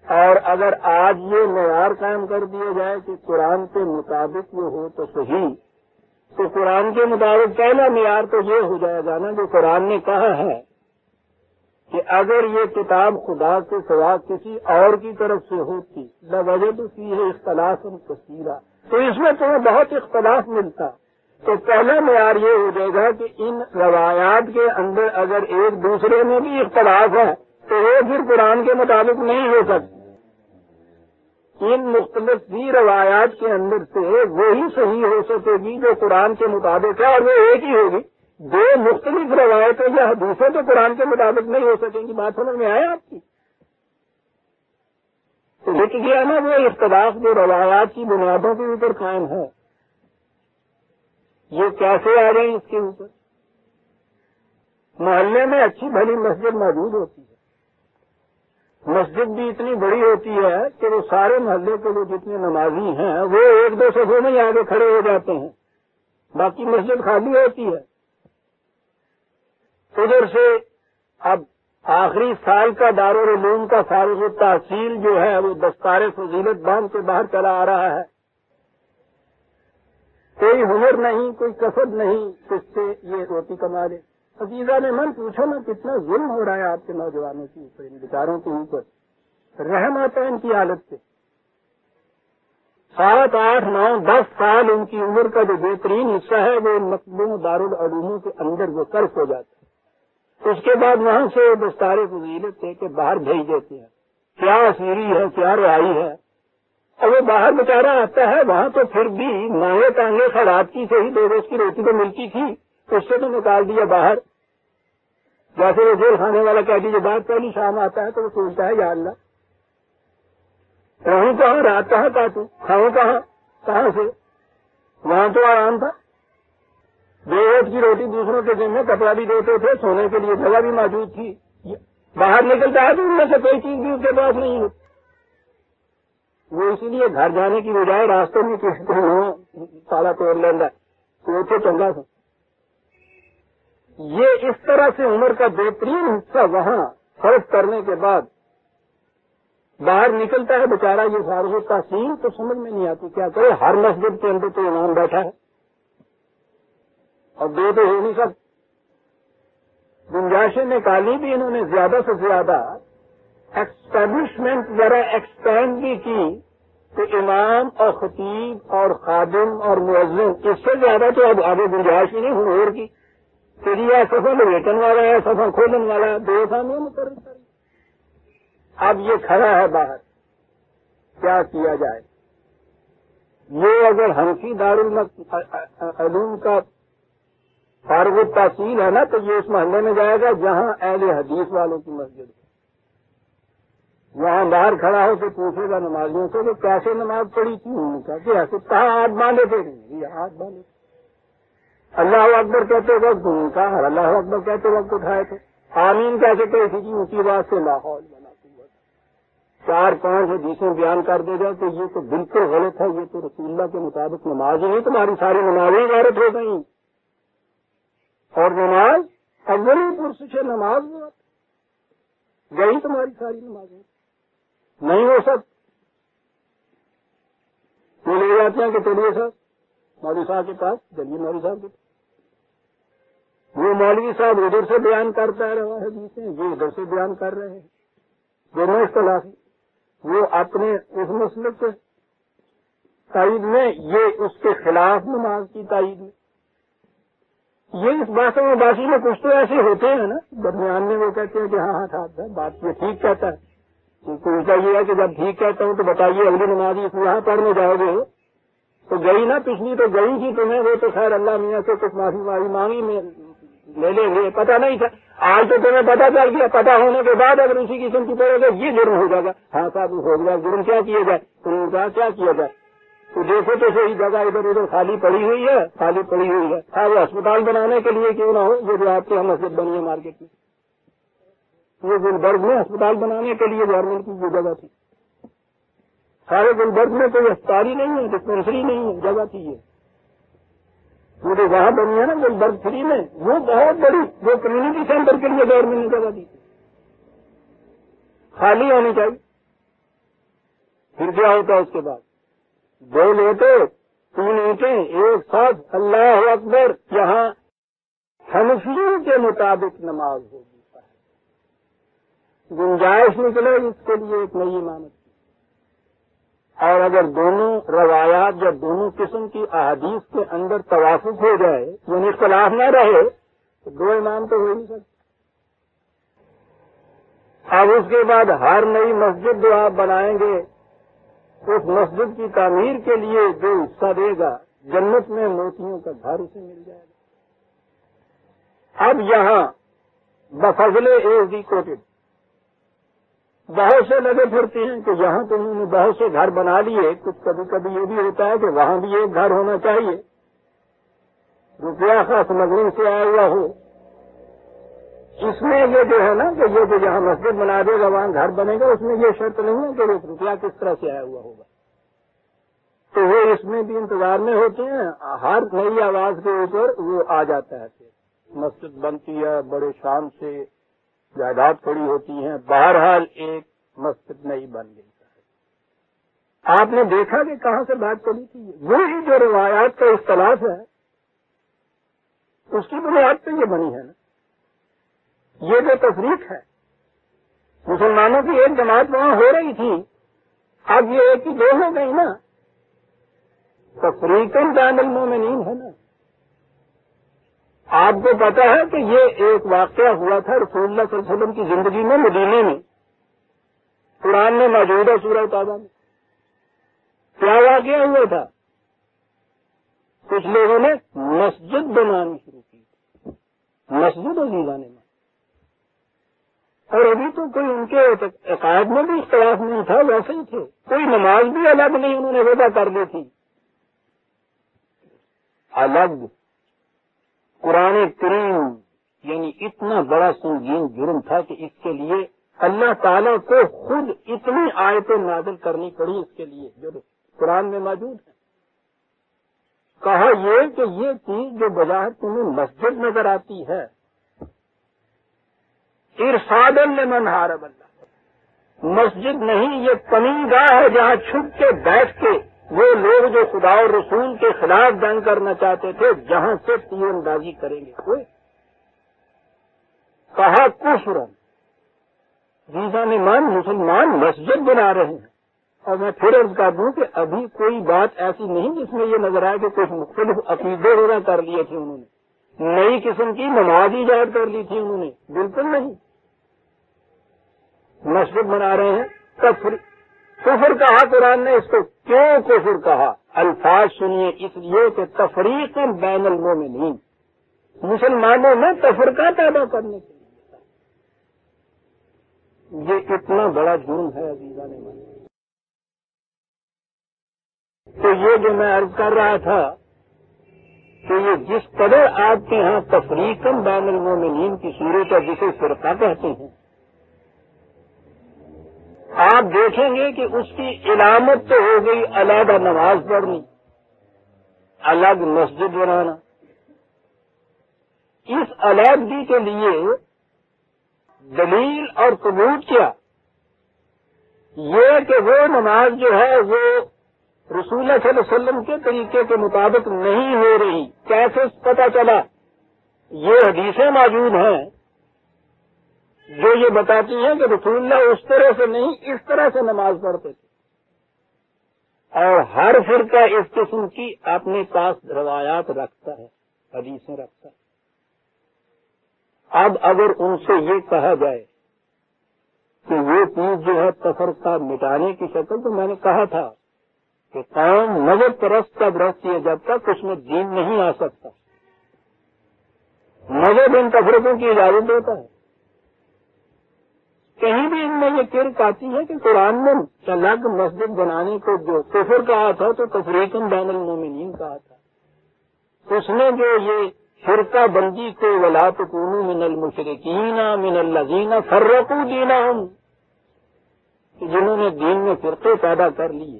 Speaker 1: اور اگر آج یہ معیار قائم کر دیا جائے کہ قرآن کے مطابق وہ ہو تو صحیح، تو قرآن کے مطابق پہلا معیار تو یہ ہو جائے گا نا جو قرآن نے کہا ہے کہ اگر یہ کتاب خدا کے سوا کسی اور کی طرف سے ہوتی لوجدوا فیہ اختلافا کثیرا، تو اس میں تمہیں بہت اختلاف ملتا۔ تو پہلا معیار یہ ہو جائے گا کہ ان روایات کے اندر اگر ایک دوسرے میں بھی اختلاف ہے تو وہ پھر قرآن کے مطابق نہیں ہو سکتی۔ ان مختلف بھی روایات کے اندر سے وہی صحیح ہو سکے گی جو قرآن کے مطابق ہے، اور وہ ایک ہی ہوگی۔ دو مختلف روایتیں یا حدیثیں تو قرآن کے مطابق نہیں ہو سکیں گی۔ بات سمجھ میں آئے آپ کی؟ تو لکھ گیا نا وہ اختلاف جو روایات کی بنیادوں کے اوپر قائم ہے، یہ کیسے آ گئے اس کے اوپر؟ محلے میں اچھی بھلی مسجد موجود ہوتی ہے، مسجد بھی اتنی بڑی ہوتی ہے کہ وہ سارے محلے کے جو جتنے نمازی ہیں وہ ایک دو صفوں میں آگے کھڑے ہو جاتے ہیں، باقی مسجد خالی ہوتی ہے۔ ادھر سے اب آخری سال کا دارالعلوم کا فارغ التحصیل جو ہے وہ دستار فضیلت باندھ کے باہر چلا آ رہا ہے، کوئی ہنر نہیں، کوئی کسب نہیں جس سے یہ روٹی کما لے۔ عزیزہ نے من پوچھو نا کتنا ظلم ہو رہا ہے آپ کے نوجوانوں کے اوپر، ان بیچاروں کے اوپر رحم آتا ہے ان کی حالت سے۔ 7، 8، 9، 10 سال ان کی عمر کا جو بہترین حصہ ہے وہ ان مکتبوں دارالعلوموں کے اندر وہ صرف ہو جاتا ہے۔ اس کے بعد وہاں سے دستار فضیلت دے کے باہر بھیج دیتے ہیں، کیا اسیری ہے، کیا رہائی ہے۔ اور وہ باہر بیچارہ آتا ہے، وہاں تو پھر بھی مانگے تانگے خراب کی سے ہی 2 روز کی روٹی تو ملتی تھی، اس سے تو نکال دیا باہر۔ جیسے وہ جیل خانے والا کہہ دیجیے بات پہلی شام آتا ہے تو وہ سوچتا ہے یا اللہ رہوں کہاں، رات کہاں کاٹوں، کھاؤں کہاں سے؟ وہاں تو آرام تھا، 2 روز کی روٹی دوسروں کے ذمہ، کپڑا بھی دیتے تھے، سونے کے لیے جگہ بھی موجود تھی۔ باہر نکلتا ہے تو ان میں سے کوئی چیز بھی اس کے پاس نہیں ہوتی۔ وہ اسی لیے گھر جانے کی بجائے راستے میں کسی کو تالا توڑ لینا وہ تو چنگا تھا۔ یہ اس طرح سے عمر کا بہترین حصہ وہاں فرض کرنے کے بعد باہر نکلتا ہے بیچارہ یہ فارغ التحصیل، تو سمجھ میں نہیں آتی کیا کرے۔ ہر مسجد کے اندر تو امام بیٹھا ہے اور 2 تو ہو نہیں سکتے، گنجائشیں نکالی بھی انہوں نے زیادہ سے زیادہ اسٹیبلشمنٹ ذرا ایکسپینڈ بھی کی تو امام اور خطیب اور خادم اور مؤذن اس سے زیادہ تو اب آگے گنجائش ہی نہیں ہو کی کہ یہ صفحہ لپیٹن والا ہے صفحہ کھولنے والا ہے دو سامنے مقرر کر اب یہ کھڑا ہے باہر کیا کیا جائے یہ اگر حنفی دارالعلوم کا فارغ التحصیل ہے نا تو یہ اس محلے میں جائے گا جہاں اہل حدیث والوں کی مسجد ہے وہاں باہر کھڑا ہو کے پوچھے گا نمازیوں سے کہ کیسے نماز پڑھی تھی ان کا کہ ایسے کہاں ہاتھ باندھے تھے یہ ہاتھ باندھے اللہ اکبر کہتے وقت ان کا اللہ اکبر کہتے وقت اٹھائے تھے آمین کیسے کہی تھی کہ اونچی بات سے لاہور بنا چار پانچ حدیثیں بیان کر دے گا کہ یہ تو بالکل غلط ہے یہ تو رسول اللہ کے مطابق نماز ہی نہیں تمہاری ساری نمازیں غلط ہو گئی اور نماز اولی پرسش نماز گئی تمہاری ساری نمازیں نہیں ہو سکتی وہ لے جاتے ہیں کہ چلیے صاحب مولوی صاحب کے پاس چلیے مولوی صاحب کے پاس وہ مولوی صاحب ادھر سے بیان کرتا رہا ہے حدیثیں یہ ادھر سے بیان کر رہے ہیں دونوں اختلاف وہ اپنے اس مسلک کے تائید میں یہ اس کے خلاف نماز کی تائید میں یہ اس باسوں میں باسی میں کچھ تو ایسے ہوتے ہیں نا درمیان میں وہ کہتے ہیں کہ ہاں ہاں صاحب بات یہ ٹھیک کہتا ہے پوچھتا یہ ہے کہ جب ٹھیک کہتا ہوں تو بتائیے اگلی نماز یہاں پڑھنے جاؤ گے تو گئی نا پچھلی تو گئی تھی تمہیں وہ تو خیر اللہ میاں سے کچھ معافی وائی مانگی میں لے لیں گے پتہ نہیں تھا آج تو تمہیں پتہ چل گیا پتہ ہونے کے بعد اگر اسی قسم کی پڑے گا یہ جرم ہو جائے گا ہاں صاحب ہو گیا جرم کیا کیا جائے تم نے کہا کیا کیا جائے تو دیکھو تو صحیح جگہ ادھر ادھر خالی پڑی ہوئی ہے خالی پڑی ہوئی ہے ہاں وہ اسپتال بنانے کے لیے کیوں نہ ہو یہ جو آپ کے یہاں مسجد بنی ہے مارکیٹ میں یہ گلبرگ میں اسپتال بنانے کے لیے گورنمنٹ کی یہ جگہ تھی سارے گلبرگ میں کوئی اسپتال ہی نہیں ہے ڈسپینسری نہیں ہے جگہ تھی یہ وہ جو وہاں بنی ہے نا گلبرگ 3 میں وہ بہت بڑی وہ کمیونٹی سینٹر کے لیے گورنمنٹ نے جگہ دی تھی خالی ہونی چاہیے پھر کیا ہوتا اس کے بعد 2 لوٹے 3 اینٹیں ایک ساتھ اللہ اکبر یہاں حنفیوں کے مطابق نماز ہوگی گنجائش نکلے اس کے لیے ایک نئی امامت اور اگر دونوں روایات یا دونوں قسم کی احادیث کے اندر توافق ہو جائے یعنی اختلاف نہ رہے تو 2 امام تو ہو نہیں سکتے اب اس کے بعد ہر نئی مسجد جو آپ بنائیں گے اس مسجد کی تعمیر کے لیے جو حصہ دے گا جنت میں موتیوں کا گھر اسے مل جائے گا اب یہاں بفضل ایز کوٹڈ بہت سے لگے پھرتے ہیں کہ یہاں تو انہوں نے بہت سے گھر بنا لیے کچھ کبھی کبھی یہ بھی ہوتا ہے کہ وہاں بھی ایک گھر ہونا چاہیے روپیہ خاص مغرب سے آیا ہوا ہو اس میں یہ جو ہے نا کہ یہ جو جہاں مسجد بنا دے گا وہاں گھر بنے گا اس میں یہ شرط نہیں ہے کہ روپیہ کس طرح سے آیا ہوا ہوگا تو وہ اس میں بھی انتظار میں ہوتے ہیں ہر نئی آواز کے اوپر وہ آ جاتا ہے مسجد بنتی ہے بڑے شان سے جائیداد کھڑی ہوتی ہیں بہرحال ایک مسجد نئی بن گئی ہے آپ نے دیکھا کہ کہاں سے بات چلی تھی وہی جو روایات کا اختلاف ہے اس کی بنیاد پہ یہ بنی ہے نا یہ جو تفریق ہے مسلمانوں کی ایک جماعت وہاں ہو رہی تھی اب یہ ایک ہی 2 ہو گئی نا تفریقاً بین المومنین ہے نا آپ کو پتا ہے کہ یہ ایک واقعہ ہوا تھا رسول اللہ صلی اللہ علیہ وسلم کی زندگی میں مدینے میں قرآن میں موجود ہے سورہ توبہ میں کیا واقعہ ہوا تھا کچھ لوگوں نے مسجد بنانی شروع کی مسجد عزیزان میں اور ابھی تو کوئی ان کے عقائد میں بھی اختلاف نہیں تھا ویسے ہی تھے کوئی نماز بھی الگ نہیں انہوں نے وضع کر دی تھی الگ قرآن کریم یعنی اتنا بڑا سنگین جرم تھا کہ اس کے لیے اللہ تعالیٰ کو خود اتنی آیتیں نازل کرنی پڑی اس کے لیے جو قرآن میں موجود ہے کہا یہ کہ یہ چیز جو بظاہر تمہیں مسجد نظر آتی ہے ارشاد لمن حارب اللہ مسجد نہیں یہ کمین گاہ ہے جہاں چھپ کے بیٹھ کے وہ لوگ جو خدا اور رسول کے خلاف جنگ کرنا چاہتے تھے جہاں سے تیر اندازی کریں گے کوئی کہا کفر عزیزان ایمان مسلمان مسجد بنا رہے ہیں، اور میں پھر عرض کر دوں کہ ابھی کوئی بات ایسی نہیں جس میں یہ نظر آئے کہ کچھ مختلف عقیدے وغیرہ کر لیے تھے انہوں نے، نئی قسم کی نماز ایجاد کر لی تھی انہوں نے، بالکل نہیں، مسجد بنا رہے ہیں۔ کفر کہا قرآن نے اس کو، کیوں کفر کہا؟ الفاظ سنیے، اس لیے کہ تفریق بین المومنین، مسلمانوں میں تفرقہ پیدا کرنے کے لیے۔ یہ اتنا بڑا جرم ہے عزیزان ایمان۔ تو یہ جو میں عرض کر رہا تھا کہ یہ جس قدر آپ کے ہاں تفریق بین المومنین کی صورت ہے، جسے فرقہ کہتے ہیں، آپ دیکھیں گے کہ اس کی علامت تو ہو گئی علیحدہ نماز پڑھنی، الگ مسجد بنانا۔ اس علیحدگی کے لیے دلیل اور ثبوت کیا؟ یہ کہ وہ نماز جو ہے وہ رسول اللہ صلی اللہ علیہ وسلم کے طریقے کے مطابق نہیں ہو رہی۔ کیسے پتہ چلا؟ یہ حدیثیں موجود ہیں جو یہ بتاتی ہیں کہ رسول اللہ اس طرح سے نہیں، اس طرح سے نماز پڑھتے تھے، اور ہر فرقہ اس قسم کی اپنے پاس روایات رکھتا ہے، حدیثیں رکھتا ہے۔ اب اگر ان سے یہ کہا جائے کہ یہ چیز جو ہے تفرقہ مٹانے کی شکل، تو میں نے کہا تھا کہ قوم مذہب پرست تب رہتی ہے جب تک اس میں دین نہیں آ سکتا۔ مذہب ان تفرقوں کی اجازت دیتا ہے۔ کہیں بھی ان میں یہ کرک آتی ہے کہ قرآن نے الگ مسجد بنانے کو جو کفر کہا تھا تو تفریق بین المومنین کہا تھا۔ اس نے جو یہ فرقہ بندی کو ولا تکونوا من المشرکین من الذین فرقوا دینہم، جنہوں نے دین میں فرقے پیدا کر لیے،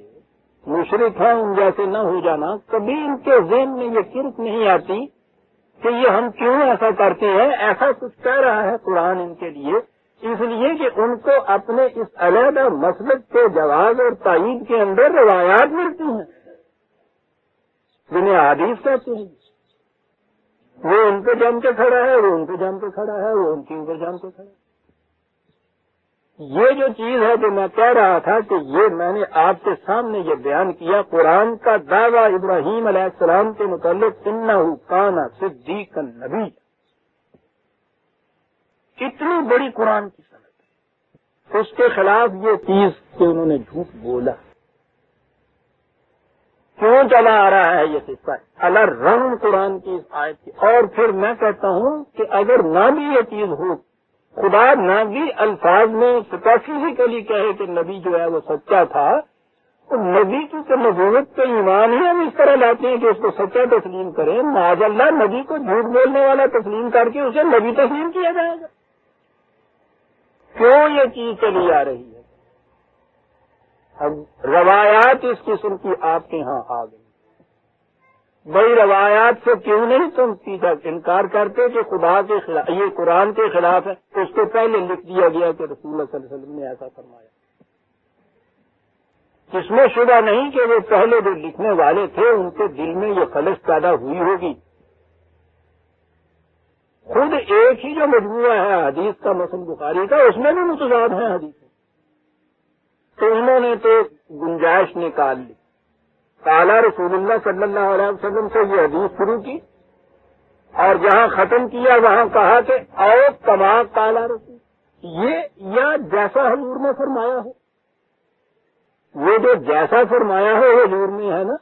Speaker 1: مشرک ہیں ان جیسے نہ ہو جانا، کبھی ان کے ذہن میں یہ فرق نہیں آتی کہ یہ ہم کیوں ایسا کرتے ہیں۔ ایسا کچھ کہہ رہا ہے قرآن ان کے لیے، اس لیے کہ ان کو اپنے اس علیحدہ مسلک کے جواز اور تائید کے اندر روایات ملتی ہیں جنہیں حدیث کہتے ہیں۔ وہ ان پہ جم کے کھڑا ہے، وہ ان پہ جم کے کھڑا ہے، وہ ان کے اوپر جم کے کھڑا ہے۔ یہ جو چیز ہے جو میں کہہ رہا تھا کہ یہ میں نے آپ کے سامنے یہ بیان کیا، قرآن کا دعویٰ ابراہیم علیہ السلام کے متعلق انہ کان صدیقا نبی، اتنی بڑی قرآن کی صنعت، اس کے خلاف یہ چیز کہ انہوں نے جھوٹ بولا، کیوں چلا آ رہا ہے یہ قصہ الرحم قرآن کی اس آیت کی۔ اور پھر میں کہتا ہوں کہ اگر نہ بھی یہ چیز ہو، خدا نہ بھی الفاظ میں اسپیسیفکلی کہے کہ نبی جو ہے وہ سچا تھا، تو نبی کی تو نبوت پہ ایمان ہی ہم اس طرح لاتے ہیں کہ اس کو سچا تسلیم کریں، معاذ اللہ نبی کو جھوٹ بولنے والا تسلیم کر کے اسے نبی تسلیم کیا جائے گا۔ کیوں یہ چیز چلی آ رہی ہے؟ اب روایات اس قسم کی آپ کے ہاں آ گئی، بڑی روایات سے کیوں نہیں تم سیدھا انکار کرتے کہ خدا کے خلاف، یہ قرآن کے خلاف ہے؟ اس کو پہلے لکھ دیا گیا کہ رسول اللہ صلی اللہ علیہ وسلم نے ایسا فرمایا۔ اس میں شبہ نہیں کہ وہ پہلے جو لکھنے والے تھے ان کے دل میں یہ خلش پیدا ہوئی ہوگی۔ خود ایک ہی جو مجموعہ ہے حدیث کا، مثلا بخاری کا، اس میں بھی متضاد ہیں حدیث، تو انہوں نے تو گنجائش نکال لی، قال رسول اللہ صلی اللہ علیہ وسلم سے یہ حدیث شروع کی، اور جہاں ختم کیا وہاں کہا کہ او کما قال رسول، یہ یا جیسا حضور نے فرمایا ہو۔ وہ جو جیسا فرمایا ہو حضور میں ہے نا،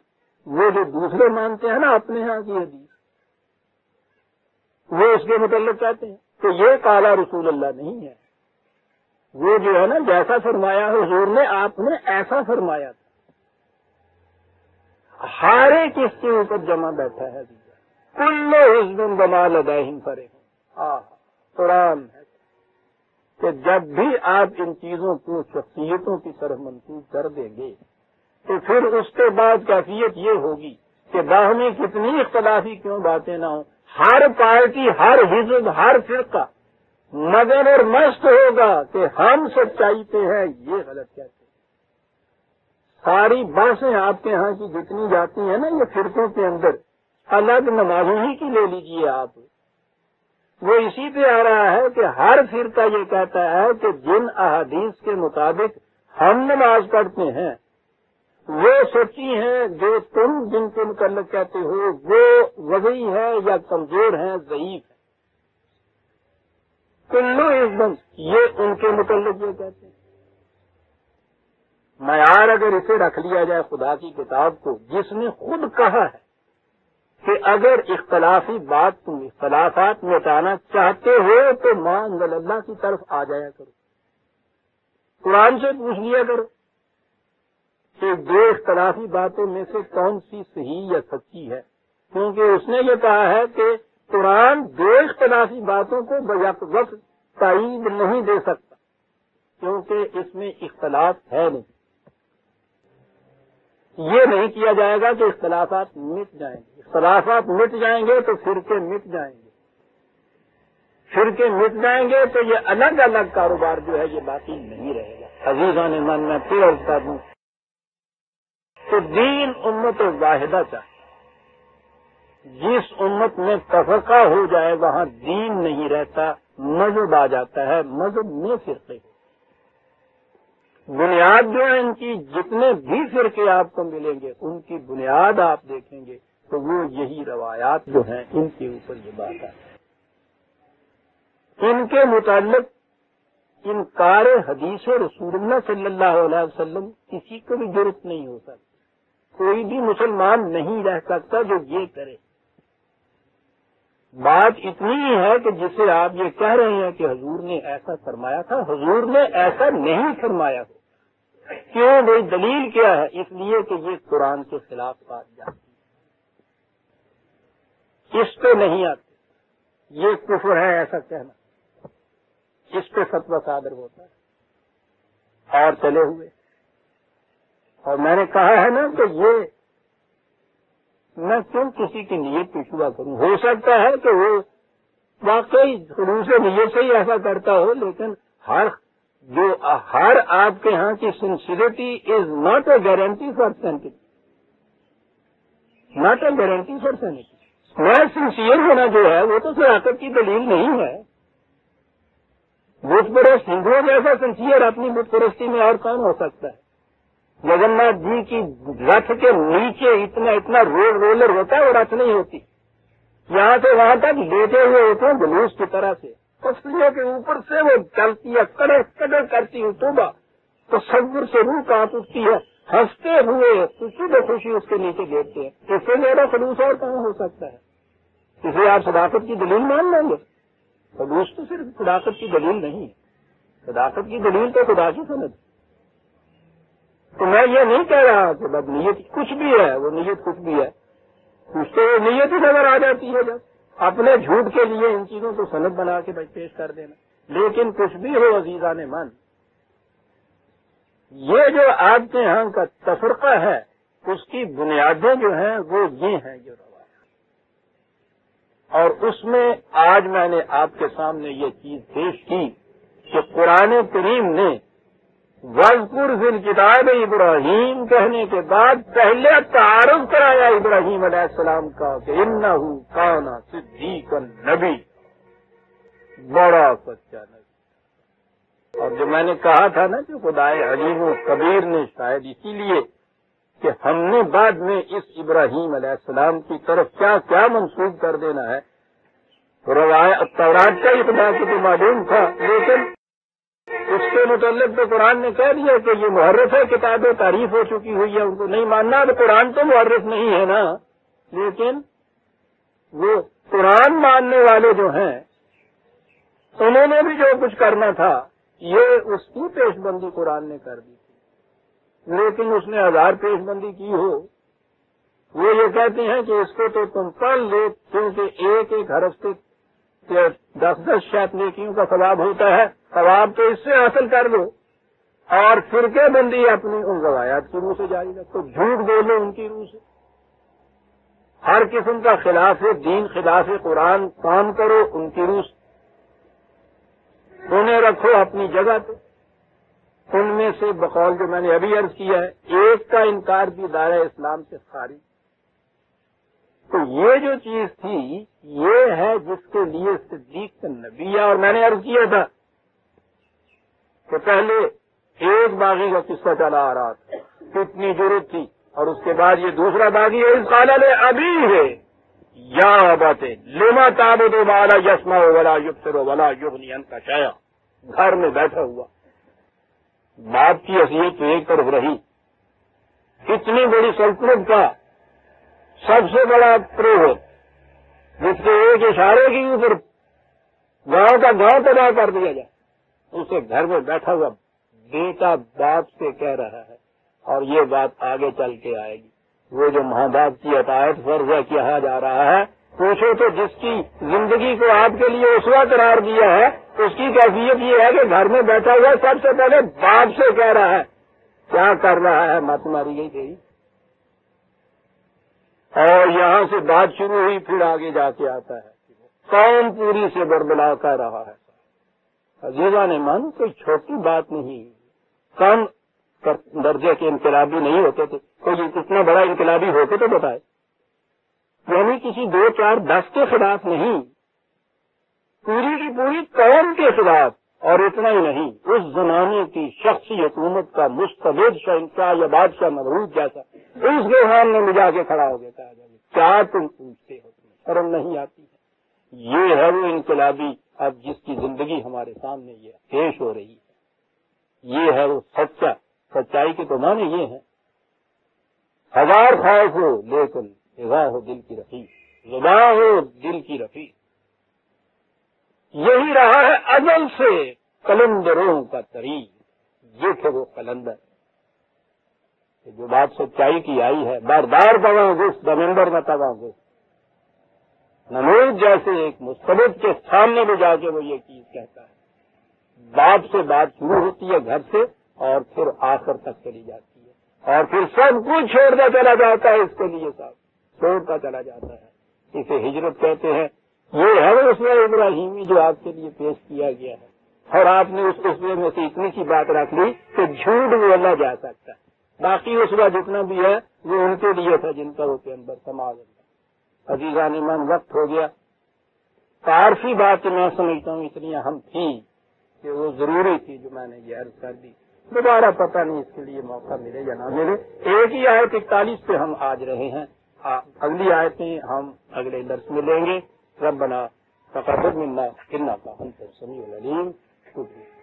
Speaker 1: وہ جو دوسرے مانتے ہیں نا اپنے ہاں کی حدیث، وہ اس کے متعلق کہتے ہیں کہ یہ قال رسول اللہ نہیں ہے، وہ جو ہے نا جیسا فرمایا ہو حضور نے، آپ نے ایسا فرمایا تھا۔ ہر ایک اس کے اوپر جمع بیٹھا ہے، کل حزب بما لدیہم فرحون۔ قرآن ہے کہ جب بھی آپ ان چیزوں کو شخصیتوں کی طرف منسوخ کر دیں گے تو پھر اس کے بعد کیفیت یہ ہوگی کہ باہمی کتنی اختلافی کیوں باتیں نہ ہوں، ہر پارٹی، ہر حزب، ہر فرقہ مگن اور مست ہوگا کہ ہم سچائی پہ ہیں، یہ غلط کہتے ہیں۔ ساری بحثیں آپ کے ہاں کی جتنی جاتی ہیں نا یہ فرقوں کے اندر، الگ نمازوں ہی کی لے لیجئے آپ، وہ اسی پہ آ رہا ہے کہ ہر فرقہ یہ کہتا ہے کہ جن احادیث کے مطابق ہم نماز پڑھتے ہیں وہ سچی ہیں، جو تم جن کے متعلق کہتے ہو وہ وضعی ہے یا کمزور ہیں، ضعیف ہے. کلو ایک یہ ان کے متعلق یہ کہتے ہیں. معیار اگر اسے رکھ لیا جائے خدا کی کتاب کو، جس نے خود کہا ہے کہ اگر اختلافی بات تم اختلافات مٹانا چاہتے ہو تو ما انزل اللہ کی طرف آ جایا کرو، قرآن سے پوچھ لیا کرو کہ دو اختلافی باتوں میں سے کون سی صحیح یا سچی ہے، کیونکہ اس نے یہ کہا ہے کہ قرآن دو اختلافی باتوں کو بیک وقت تائید نہیں دے سکتا، کیونکہ اس میں اختلاف ہے نہیں. یہ نہیں کیا جائے گا کہ اختلافات مٹ جائیں گے. اختلافات مٹ جائیں گے تو فرقے مٹ جائیں گے، فرقے مٹ جائیں گے تو یہ الگ الگ کاروبار جو ہے یہ باقی نہیں رہے گا. عزیزان من، میں پھر عرض کر دوں تو دین امت واحدہ چاہیے. جس امت میں تفرقہ ہو جائے وہاں دین نہیں رہتا، مذہب آ جاتا ہے، مذہب میں فرقے. بنیاد جو ہے ان کی، جتنے بھی فرقے آپ کو ملیں گے ان کی بنیاد آپ دیکھیں گے تو وہ یہی روایات جو ہیں ان کے اوپر یہ بات ہے. ان کے متعلق انکار حدیث رسول اللہ صلی اللہ علیہ وسلم کسی کو بھی ضرورت نہیں ہو سکتی. کوئی بھی مسلمان نہیں رہ سکتا جو یہ کرے. بات اتنی ہی ہے کہ جسے آپ یہ کہہ رہے ہیں کہ حضور نے ایسا فرمایا تھا، حضور نے ایسا نہیں فرمایا ہو. کیوں بھائی؟ دلیل کیا ہے؟ اس لیے کہ یہ قرآن کے خلاف بات جاتی ہے، اس پہ نہیں آتے. یہ کفر ہے ایسا کہنا، اس پہ فتویٰ صادر ہوتا ہے اور چلے ہوئے. اور میں نے کہا ہے نا کہ یہ میں کیوں کسی کی نیت پہ شبہ کروں. ہو سکتا ہے کہ وہ واقعی خلوص نیت سے ہی ایسا کرتا ہو، لیکن ہر آپ کے ہاں کی sincerity is not a guarantee for centi, not a guarantee for centi. میں سنسیئر ہونا جو ہے وہ تو صداقت کی دلیل نہیں ہے. بت پرست ہندوؤں جیسا سنسیئر اپنی بت پرستی میں اور کون ہو سکتا ہے؟ جگن ناتھ جی کی رتھ کے نیچے اتنا رولر ہوتا ہے، وہ رتھ نہیں ہوتی. یہاں سے وہاں تک لیٹے ہوئے ہوتے ہیں جلوس کی طرح سے، پسلیوں کے اوپر سے وہ چلتی ہے، کڑے کڑے کرتی ہے. توبہ تصور سے روح کانپ اٹھتی ہے، ہنستے ہوئے خوشی بے خوشی اس کے نیچے لیٹتے ہیں. اس سے زیادہ خلوص اور کہاں ہو سکتا ہے؟ اسے آپ صداقت کی دلیل مان لیں گے؟ خلوص تو صرف صداقت کی دلیل نہیں، صداقت کی دلیل تو خدا کی سند. تو میں یہ نہیں کہہ رہا کہ بس نیت کچھ بھی ہے، وہ نیت کچھ بھی ہے، اس سے نیت ہی نظر آ جاتی ہے. جب اپنے جھوٹ کے لیے ان چیزوں کو سند بنا کے پیش کر دینا. لیکن کچھ بھی ہو عزیزان من، یہ جو آپ کے ہاں کا تفرقہ ہے اس کی بنیادیں جو ہیں وہ یہ ہیں جو روایات. اور اس میں آج میں نے آپ کے سامنے یہ چیز پیش کی کہ قرآن کریم نے وَاذْكُرْ فِي الْكِتَابِ ابراہیم کہنے کے بعد پہلے تعارف کرایا ابراہیم علیہ السلام کا کہ اِنَّهُ كَانَ صِدِّيقًا نبی، بڑا سچا نبی. اور جو میں نے کہا تھا نا کہ خدائے علیم و کبیر نے شاید اسی لیے کہ ہم نے بعد میں اس ابراہیم علیہ السلام کی طرف کیا کیا منسوخ کر دینا ہے. روایت تورات کا ابتدا کو تو معلوم تھا، لیکن اس کے متعلق تو قرآن نے کہہ دیا کہ یہ محرف ہے، کتابیں تعریف ہو چکی ہوئی ہے، ان کو نہیں ماننا. تو قرآن تو محرف نہیں ہے نا، لیکن وہ قرآن ماننے والے جو ہیں انہوں نے بھی جو کچھ کرنا تھا یہ اس کی پیش بندی قرآن نے کر دی. لیکن اس نے 1000 پیش بندی کی ہو. وہ یہ کہتے ہیں کہ اس کو تو تم پڑھ لو کیونکہ ایک ایک حرف سے 10 شاید نیکیوں کا ثواب ہوتا ہے، ثواب تو اس سے حاصل کر لو. اور فرقے بندی اپنی ان روایات کی روح سے جاری رکھو، جھوٹ بولو ان کی روح سے، ہر قسم کا خلاف دین خلاف قرآن کام کرو ان کی روح سے، انہیں رکھو اپنی جگہ پہ. ان میں سے بقول جو میں نے ابھی عرض کیا ہے، ایک کا انکار بھی دائرہ اسلام سے خارج،
Speaker 2: تو یہ جو چیز تھی یہ ہے جس کے لیے صدیق نبی ہے. اور میں نے عرض کیا تھا کہ پہلے ایک باغی کا قصہ چلا آ رہا تھا, کتنی ضرورت تھی, اور اس کے بعد یہ دوسرا باغی ہے اس قال ابھی ہے یا باتیں لما تعبد والا یسما ولا یبصر ولا یغنی عنک شیئا. گھر میں بیٹھا ہوا باپ کی حیثیت تو ایک طرف رہی, اتنی بڑی سلطنت کا سب سے بڑا پروہت جس کے ایک اشارے کے اوپر گاؤں کا گاؤں تباہ کر دیا جائے, اسے گھر میں بیٹھا ہوا بیٹا باپ سے کہہ رہا ہے. اور یہ بات آگے چل کے آئے گی. وہ جو ماں باپ کی عطایت فرض کہا جا رہا ہے, پوچھو تو جس کی زندگی کو آپ کے لیے اسوہ قرار دیا ہے اس کی کیفیت یہ ہے کہ گھر میں بیٹھا ہوا سب سے پہلے باپ سے کہہ رہا ہے کیا کر رہا ہے, مت ماری گئی تیری. اور یہاں سے بات شروع ہوئی, پھر آگے جا کے آتا ہے قوم پوری سے بربلا کر رہا ہے. عزیزان من کوئی چھوٹی بات نہیں, کم درجے کے انقلابی نہیں ہوتے تھے. کوئی اتنا بڑا انقلابی ہوتے تو بتائے, یعنی کسی 2 4 10 کے خلاف نہیں, پوری کی پوری قوم کے خلاف. اور اتنا ہی نہیں, اس زمانے کی شخصی حکومت کا مستبد شہنشاہ یا بادشاہ نمرود جیسا اس کے سامنے میں جا کے کھڑا ہو گیا تھا, کیا تم پوچھتے ہو, تمہیں شرم نہیں آتی ہے. یہ ہے وہ انقلابی اب جس کی زندگی ہمارے سامنے یہ پیش ہو رہی ہے. یہ ہے وہ سچا. سچائی کے تو معنی یہ ہے, ہزار خوف ہو لیکن اذا ہو دل کی رفیق, زباں ہو دل کی رفیق. یہی رہا ہے ازل سے قلندروں کا طریق. یہ تھے وہ قلندر جو بات سچائی کی آئی ہے. باردار تواں گس دمندر نہ تواں گس. نمرود جیسے ایک مستبد کے سامنے بھی جا کے وہ یہ چیز کہتا ہے. باپ سے بات شروع ہوتی ہے گھر سے اور پھر آخر تک چلی جاتی ہے, اور پھر سب کچھ چھوڑتا چلا جاتا ہے اس کے لیے, سب چھوڑتا چلا جاتا ہے. اسے ہجرت کہتے ہیں. یہ ہے وہ اسوہ ابراہیمی جو آپ کے لیے پیش کیا گیا ہے, اور آپ نے اس اسوے میں سے اتنی سی بات رکھ لی کہ جھوٹ بولا جا سکتا ہے. باقی اسوہ جتنا بھی ہے وہ ان کے لیے تھا جن کا وہ پیغمبر سماج. عزیزان ایمان وقت ہو گیا. عارفی بات میں سمجھتا ہوں اتنی اہم تھی کہ وہ ضروری تھی جو میں نے یہ عرض کر دی. دوبارہ پتہ نہیں اس کے لیے موقع ملے یا نہ ملے. ایک ہی آیت 41 پہ ہم آج رہے ہیں, اگلی آیتیں ہم اگلے درس میں لیں گے. ربنا تقبل منا انک انت السمیع العلیم. شکریہ.